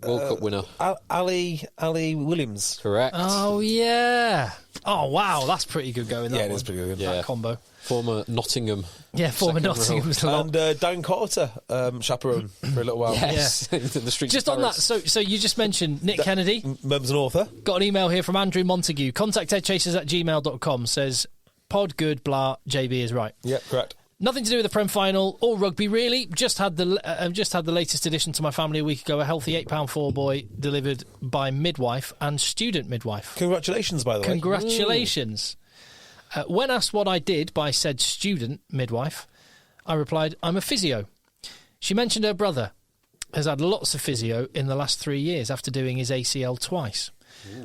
Cup winner. Ali Williams. Correct. Oh, yeah. Oh, wow. That's pretty good going, that Yeah, it one. is pretty good. Yeah. That combo. Former Nottingham. Yeah, former second row. Nottingham's lock. And Darren Carter, chaperone for a little while. Yes. The streets Just of on that, Paris. so you just mentioned Nick Kennedy. Mum's an author. Got an email here from Andrew Montague. Contact eggchasers@gmail.com. Says, pod good, blah, JB is right. Yeah, correct. Nothing to do with the Prem Final or rugby, really. Just had the latest addition to my family a week ago. A healthy 8'4" boy delivered by midwife and student midwife. Congratulations, by the way. Congratulations. When asked what I did by said student midwife, I replied, "I'm a physio." She mentioned her brother has had lots of physio in the last 3 years after doing his ACL twice.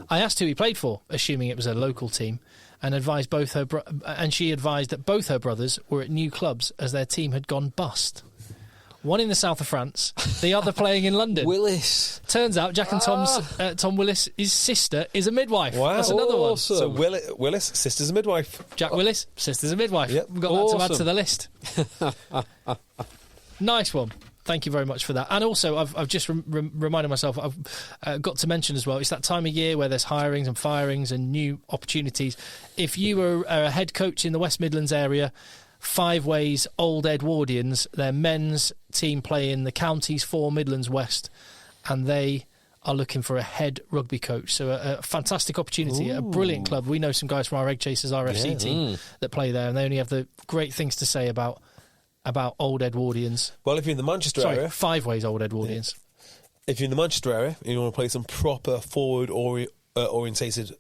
I asked who he played for, assuming it was a local team, and advised she advised that both her brothers were at new clubs as their team had gone bust. one in the south of France, the other playing in London. Willis. Turns out Jack and Tom Willis, his sister, is a midwife. Wow. That's another one. So Willis, sister's a midwife. Jack Willis, sister's a midwife. Yep. We've got that to add to the list. Nice one. Thank you very much for that. And also, I've just reminded myself, I've got to mention as well, it's that time of year where there's hirings and firings and new opportunities. If you are a head coach in the West Midlands area, Five Ways Old Edwardians, their men's team play in the Counties 4 Midlands West, and they are looking for a head rugby coach. So a fantastic opportunity, a brilliant club. We know some guys from our EggChasers RFC team that play there, and they only have the great things to say about Old Edwardians. Well, if you're in the Manchester area... Five Ways Old Edwardians. If you're in the Manchester area and you want to play some proper forward-orientated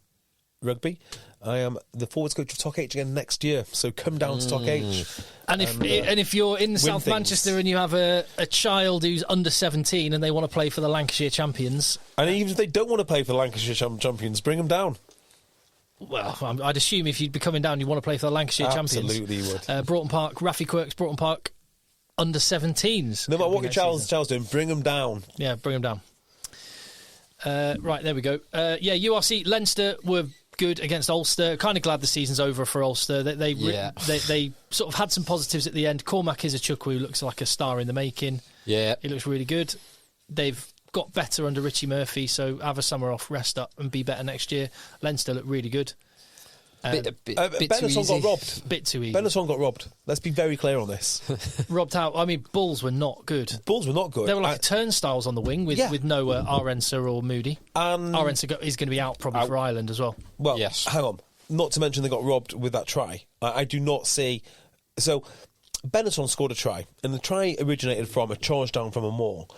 rugby, I am the forwards coach of Talk H again next year, so come down to Talk H. And if you're in South Manchester and you have a child who's under 17 and they want to play for the Lancashire champions... And even if they don't want to play for the Lancashire champions, bring them down. Well, I'd assume if you'd be coming down, you want to play for the Lancashire champions. Absolutely you would. Broughton Park, Raffy Quirks, Broughton Park, under 17s. No matter what your child's doing, bring them down. Yeah, bring them down. Right, there we go. URC Leinster were good against Ulster. Kind of glad the season's over for Ulster. They sort of had some positives at the end. Cormac Izachukwu looks like a star in the making. Yeah. He looks really good. They've got better under Richie Murphy, so have a summer off, rest up and be better next year. Leinster look really good. Benetton got robbed. Bit too easy. Benetton got robbed. Let's be very clear on this. Robbed out. I mean, Bulls were not good. Bulls were not good. They were like turnstiles on the wing with no Arensa or Moody. Arensa is going to be out probably for Ireland as well. Well, yes. Hang on. Not to mention they got robbed with that try. I do not see... So, Benetton scored a try, and the try originated from a charge down from a maul.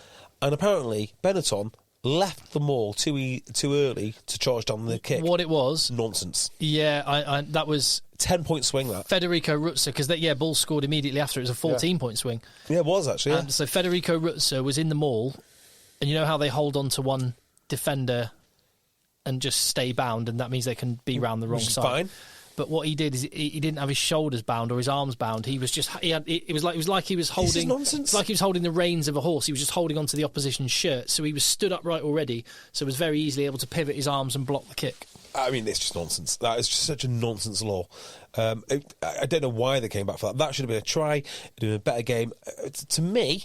And apparently, Benetton left the maul too early to charge down the kick. What it was... Nonsense. Yeah, that was... 10-point swing, that. Federico Rutzer, because Bulls scored immediately after. It was a 14-point swing. Yeah, it was, actually. Yeah. And so Federico Rutzer was in the maul, and you know how they hold on to one defender and just stay bound, and that means they can be round the wrong side. Fine. But what he did is he didn't have his shoulders bound or his arms bound. He was just it was like he was holding. This is nonsense. It's like he was holding the reins of a horse. He was just holding onto the opposition's shirt, so he was stood upright already. So was very easily able to pivot his arms and block the kick. I mean, it's just nonsense. That is just such a nonsense law. I don't know why they came back for that. That should have been a try. It'd have been a better game. To me,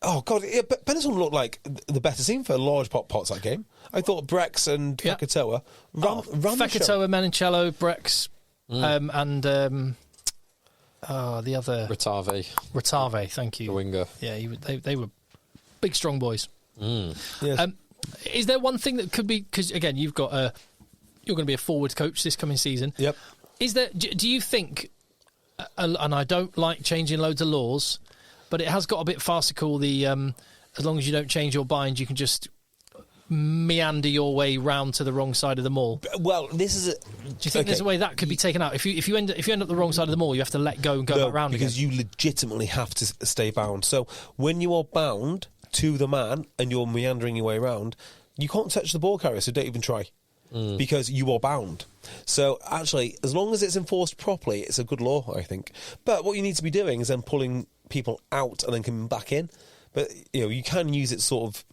oh God, Benetton looked like the better team for large parts of that game. I thought Brex and Fekitoa ran the show. Fekitoa, Menincello, Brex, and the other... Ratave, thank you. The winger. Yeah, they were big, strong boys. Yes. Is there one thing that could be... Because, again, you're going to be a forward coach this coming season. Yep. Is there... Do you think... And I don't like changing loads of laws, but it has got a bit farcical, as long as you don't change your bind, you can just meander your way round to the wrong side of the maul. Well, this is... Do you think there's a way that could be taken out? If you end up the wrong side of the maul, you have to let go and go back round because again. you legitimately have to stay bound. So when you are bound to the man and you're meandering your way around, you can't touch the ball carrier, so don't even try. Because you are bound. So actually, as long as it's enforced properly, it's a good law, I think. But what you need to be doing is then pulling people out and then coming back in. But you can use it sort of,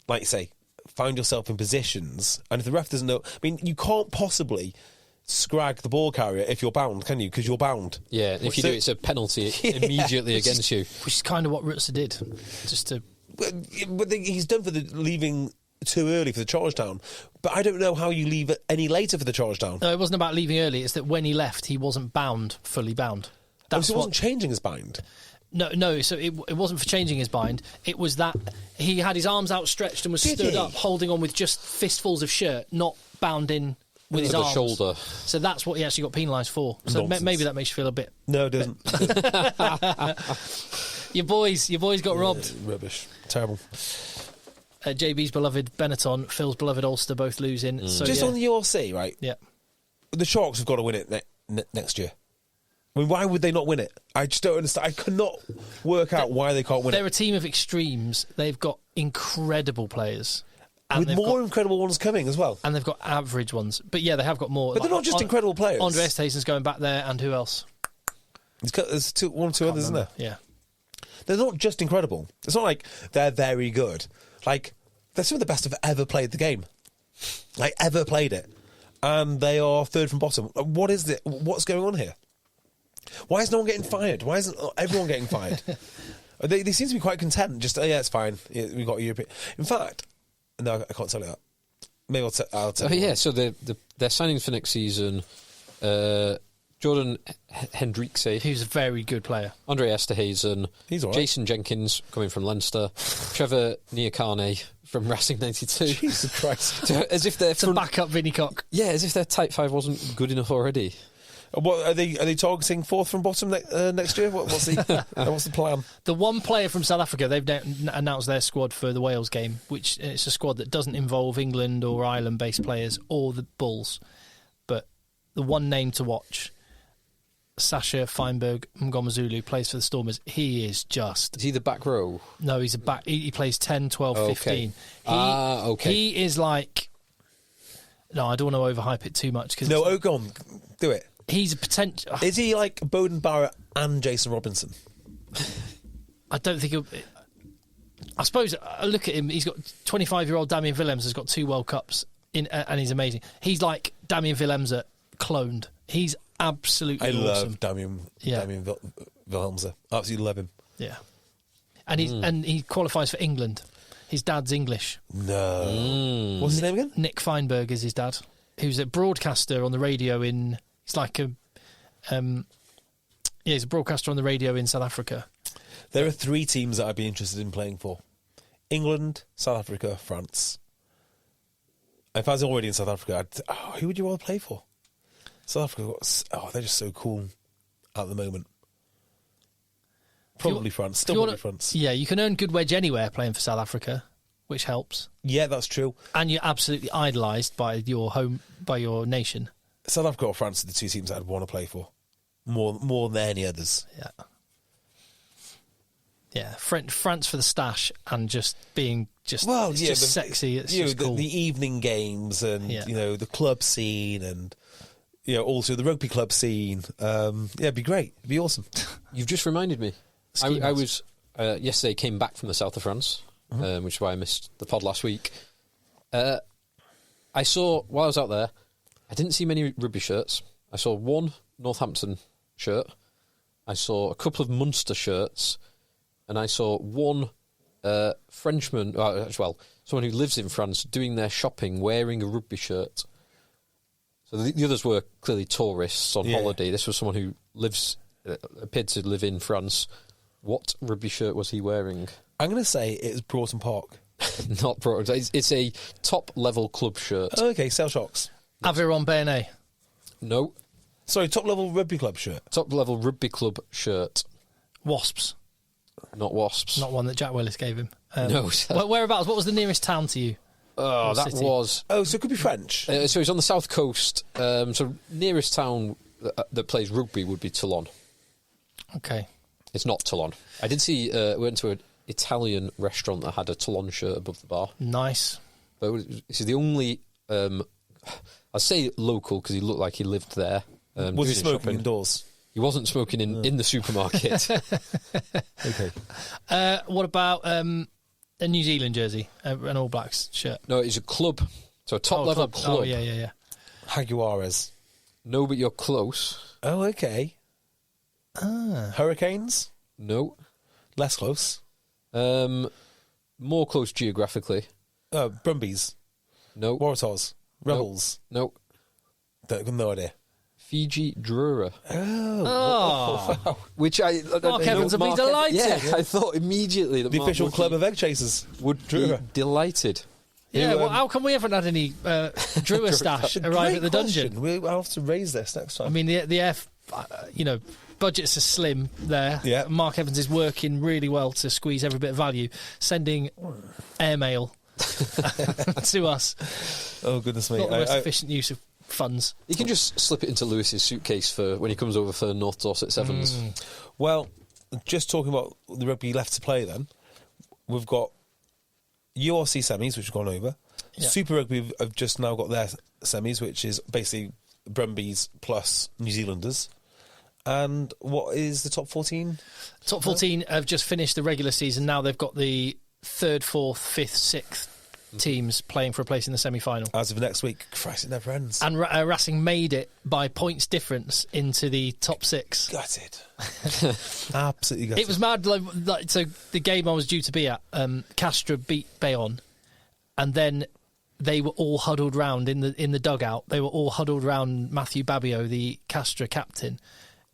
like you say, find yourself in positions, and if the ref doesn't know, I mean, you can't possibly scrag the ball carrier if you're bound, can you? Because you're bound. Yeah, if you do, it's a penalty immediately against you. Which is kind of what Rutzer did, just to... But he's done for the leaving too early for the charge down. But I don't know how you leave it any later for the charge down. No, it wasn't about leaving early. It's that when he left, he wasn't fully bound. So he wasn't changing his bind? No. So it wasn't for changing his bind. It was that he had his arms outstretched and was stood up, holding on with just fistfuls of shirt, not bound in with his arms. Shoulder. So that's what he actually got penalised for. So maybe that makes you feel a bit... No, it doesn't. Your boys got robbed. Rubbish. Terrible. JB's beloved Benetton, Phil's beloved Ulster, both losing. So, just on the URC, right? Yeah. The Sharks have got to win it next year. I mean, why would they not win it? I just don't understand. I could not work out why they can't win it. They're a team of extremes. They've got incredible players. And with more incredible ones coming as well. And they've got average ones. But yeah, they have got more. But they're not just incredible players. Andre Esteson's going back there, and who else? There's one or two others, isn't there? Yeah. they're not just incredible. It's not like they're very good. Like, they're some of the best who've ever played the game. Like, ever played it. And they are third from bottom. What is it? What's going on here? Why is no one getting fired? Why isn't everyone getting fired? They seem to be quite content. Just, yeah, it's fine. Yeah, we got a European. In fact, no, I can't tell you that. Maybe I'll tell you. Yeah, so their signings for next season, Jordan Hendrikse, who's a very good player. Andre Esterhazen, he's all right. Jason Jenkins, coming from Leinster, Trevor Niakane from Racing 92. Jesus Christ. As if their to back up Vinnie Cock. Yeah, as if their type 5 wasn't good enough already. What are they targeting fourth from bottom next year? What's the plan? The one player from South Africa, they've announced their squad for the Wales game, which it's a squad that doesn't involve England or Ireland-based players or the Bulls. But the one name to watch, Sasha Feinberg Mngomezulu, plays for the Stormers. He is just... Is he the back row? No, he's a back... He plays 10, 12, 15. Okay. He is like... No, I don't want to overhype it too much. No, go on. Do it. He's a potential... Is he like Bowden Barrett and Jason Robinson? I don't think he'll... I suppose, I look at him, he's got 25-year-old Damien Willems has got 2 World Cups, and he's amazing. He's like Damien Willems cloned. He's absolutely awesome. I love Damien Willems. Absolutely love him. Yeah. And he qualifies for England. His dad's English. No. What's his name again? Nick Feinberg is his dad, who's a broadcaster on the radio in... He's like a... he's a broadcaster on the radio in South Africa. There are 3 teams that I'd be interested in playing for. England, South Africa, France. If I was already in South Africa, who would you want to play for? South Africa, they're just so cool at the moment. Probably France. Still probably France. Yeah, you can earn good wage anywhere playing for South Africa, which helps. Yeah, that's true. And you're absolutely idolised by your nation. South Africa or France are the 2 teams I'd want to play for. More than any others. Yeah. Yeah, France for the stash and just being just sexy. It's just cool. The evening games and the club scene and also the rugby club scene. It'd be great. It'd be awesome. You've just reminded me. I was yesterday came back from the south of France, which is why I missed the pod last week. I saw while I was out there, I didn't see many rugby shirts. I saw 1 Northampton shirt. I saw a couple of Munster shirts. And I saw 1 Frenchman, someone who lives in France, doing their shopping wearing a rugby shirt. So the others were clearly tourists on holiday. This was someone who appeared to live in France. What rugby shirt was he wearing? I'm going to say it's Broughton Park. Not Broughton. It's a top-level club shirt. Oh, okay, Sale Shocks. Aviron Béarnais. No. Sorry, top-level rugby club shirt. Top-level rugby club shirt. Wasps. Not Wasps. Not one that Jack Willis gave him. No. Whereabouts? What was the nearest town to you? Oh, that city? was... Oh, so it could be French. So it's on the south coast. So nearest town that plays rugby would be Toulon. Okay. It's not Toulon. I did see... we went to an Italian restaurant that had a Toulon shirt above the bar. Nice. But this is the only... I'll say local because he looked like he lived there. Was he smoking indoors? He wasn't smoking in the supermarket. Okay. What about a New Zealand jersey, an All Blacks shirt? No, it's a club. So a top-level club. Oh, yeah. Jaguares. No, but you're close. Oh, okay. Hurricanes? No. Less close. More close geographically. Brumbies? No. Waratahs? Rebels? No. No idea. Fiji Drura. Oh. Wow. Which Mark Evans would be delighted. Yeah, I thought immediately that the official club of EggChasers would be delighted. Yeah, well, how come we haven't had any Drua stash arrive at the dungeon? We'll have to raise this next time. I mean, budgets are slim there. Yeah. Mark Evans is working really well to squeeze every bit of value, sending airmail to us. Oh, goodness me. Not the most efficient use of funds. You can just slip it into Lewis's suitcase for when he comes over for North Dorset Sevens. Well, just talking about the rugby left to play then, we've got URC semis, which have gone over. Yeah. Super Rugby have just now got their semis, which is basically Brumbies plus New Zealanders. And what is the top 14? Top 14 have just finished the regular season. Now they've got the 3rd, 4th, 5th, 6th teams playing for a place in the semi-final. As of next week. Christ, it never ends. And Racing made it by points difference into the top 6. Gutted. Absolutely gutted. It was mad. So the game I was due to be at, Castra beat Bayonne, and then they were all huddled round in the dugout. They were all huddled round Matthew Babio, the Castra captain,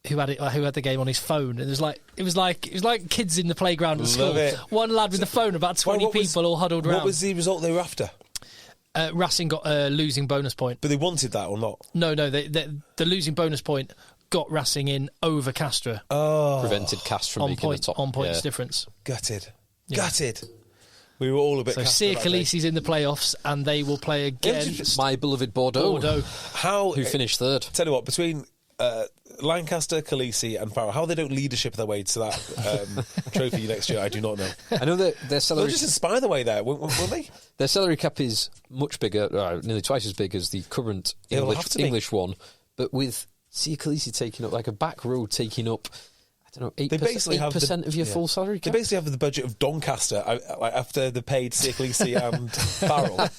who had the game on his phone. And it was like kids in the playground at school. It. One lad with the phone, about 20 people all huddled round. What was the result they were after? Racing got a losing bonus point. But they wanted that or not? No, the losing bonus point got Racing in over Castra. Oh. Prevented Castra from making the top. On points difference. Gutted. Yeah. Gutted. We were all a bit... So Sia Khaleesi's in the playoffs, and they will play against... my beloved Bordeaux. Who finished 3rd. Tell you what, between... Lancaster, Khaleesi and Farrell, how they don't leadership their way to that trophy next year, I do not know. I know that their salary... They'll just inspire the way there, won't they? Their salary cap is much bigger, nearly twice as big as the current English one, but with Sia Khaleesi taking up, like a back row taking up, I don't know, 8% of your full salary cap. They basically have the budget of Doncaster after they paid Sia Khaleesi and Farrell.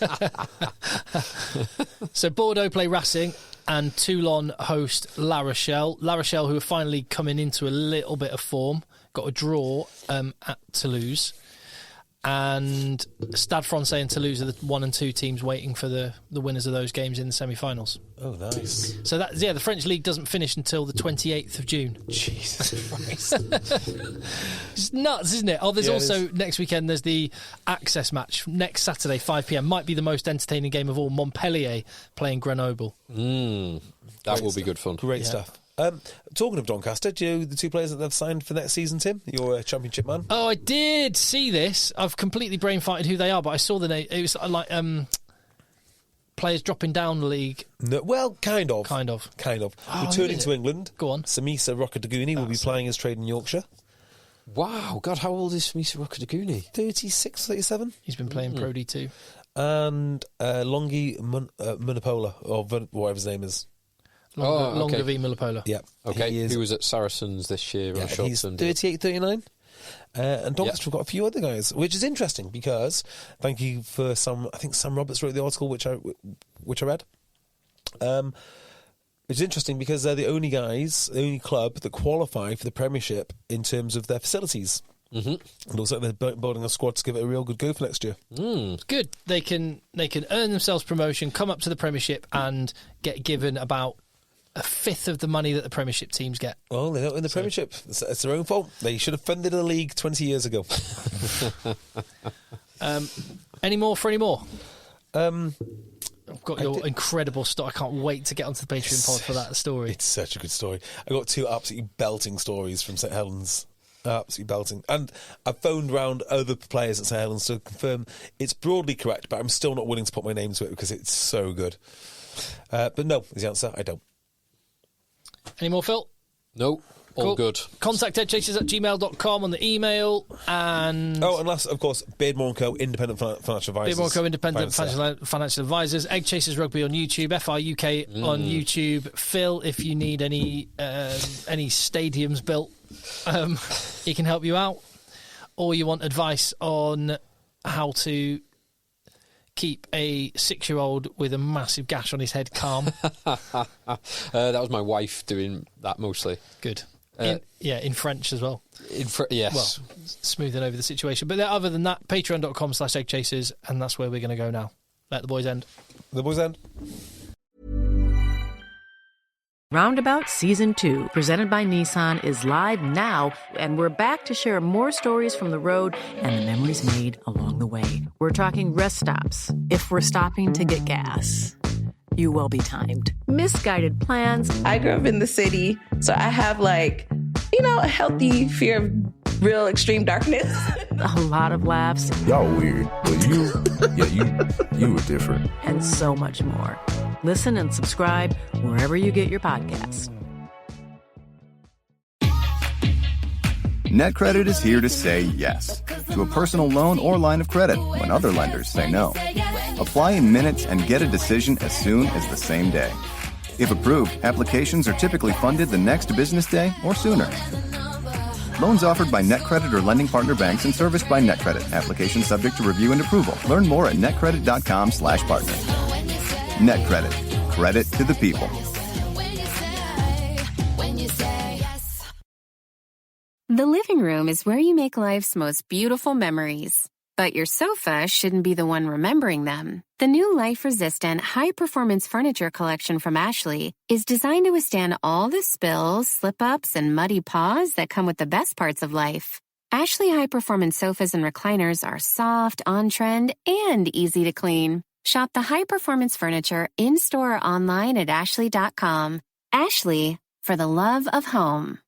So Bordeaux play Racing, and Toulon host La Rochelle. La Rochelle, who are finally coming into a little bit of form, got a draw at Toulouse. And Stade Francais and Toulouse are the 1 and 2 teams waiting for the winners of those games in the semi-finals. Oh, nice. So the French league doesn't finish until the 28th of June. Jesus Christ. It's nuts, isn't it? Oh, there's also, next weekend, there's the Access match. Next Saturday, 5 p.m. Might be the most entertaining game of all. Montpellier playing Grenoble. That will be good fun. Great stuff. Talking of Doncaster, do you know the 2 players that they've signed for next season, Tim? You're a championship man. Oh, I did see this. I've completely brain farted who they are, but I saw the name. It was like players dropping down the league. No, well, kind of. Oh, returning to England. Go on. Samisa Rockadaguni will be playing his trade in Yorkshire. Wow, God, how old is Samisa Rockadaguni? 36, 37. He's been playing Pro D2. And Longi Munipola, or whatever his name is. Longer V Milipola. Yeah. Okay, he was at Saracens this year. Yeah, he's 38, 39. And Doncaster have got a few other guys, which is interesting because, thank you for I think Sam Roberts wrote the article which I read. It's interesting because they're the only club that qualify for the Premiership in terms of their facilities. Mm-hmm. And also they're building a squad to give it a real good go for next year. Good. They can earn themselves promotion, come up to the Premiership and get given about a fifth of the money that the Premiership teams get. Well, they're not in the Premiership. It's their own fault. They should have funded a league 20 years ago. Any more? I've got your did. incredible story. I can't wait to get onto the Patreon pod for that story. It's such a good story. I got 2 absolutely belting stories from St Helens. Absolutely belting. And I've phoned round other players at St Helens to confirm it's broadly correct, but I'm still not willing to put my name to it because it's so good. But no is the answer. I don't. Any more, Phil? No. All good. Contact eggchasers@gmail.com on the email. And last, of course, Beardmore & Co. Independent Financial Advisors. Beardmore & Co. Independent Financial Advisors. EggChasers Rugby on YouTube. FIUK on YouTube. Phil, if you need any stadiums built, he can help you out. Or you want advice on how to keep a 6-year-old with a massive gash on his head calm. That was my wife doing that mostly. Good. In French as well. Yes. Well, smoothing over the situation. But other than that, patreon.com/eggchasers, and that's where we're going to go now. Let the boys end. The boys end. Roundabout Season 2, presented by Nissan, is live now, and we're back to share more stories from the road and the memories made along the way. We're talking rest stops. If we're stopping to get gas, you will be timed. Misguided plans. I grew up in the city, so I have a healthy fear of real extreme darkness. A lot of laughs. Y'all weird, but you were different. And so much more. Listen and subscribe wherever you get your podcasts. NetCredit is here to say yes to a personal loan or line of credit when other lenders say no. Apply in minutes and get a decision as soon as the same day. If approved, applications are typically funded the next business day or sooner. Loans offered by NetCredit or lending partner banks and serviced by NetCredit. Application subject to review and approval. Learn more at netcredit.com/partner. NetCredit. Credit to the people. The living room is where you make life's most beautiful memories. But your sofa shouldn't be the one remembering them. The new life-resistant, high-performance furniture collection from Ashley is designed to withstand all the spills, slip-ups, and muddy paws that come with the best parts of life. Ashley high-performance sofas and recliners are soft, on-trend, and easy to clean. Shop the high-performance furniture in-store or online at ashley.com. Ashley, for the love of home.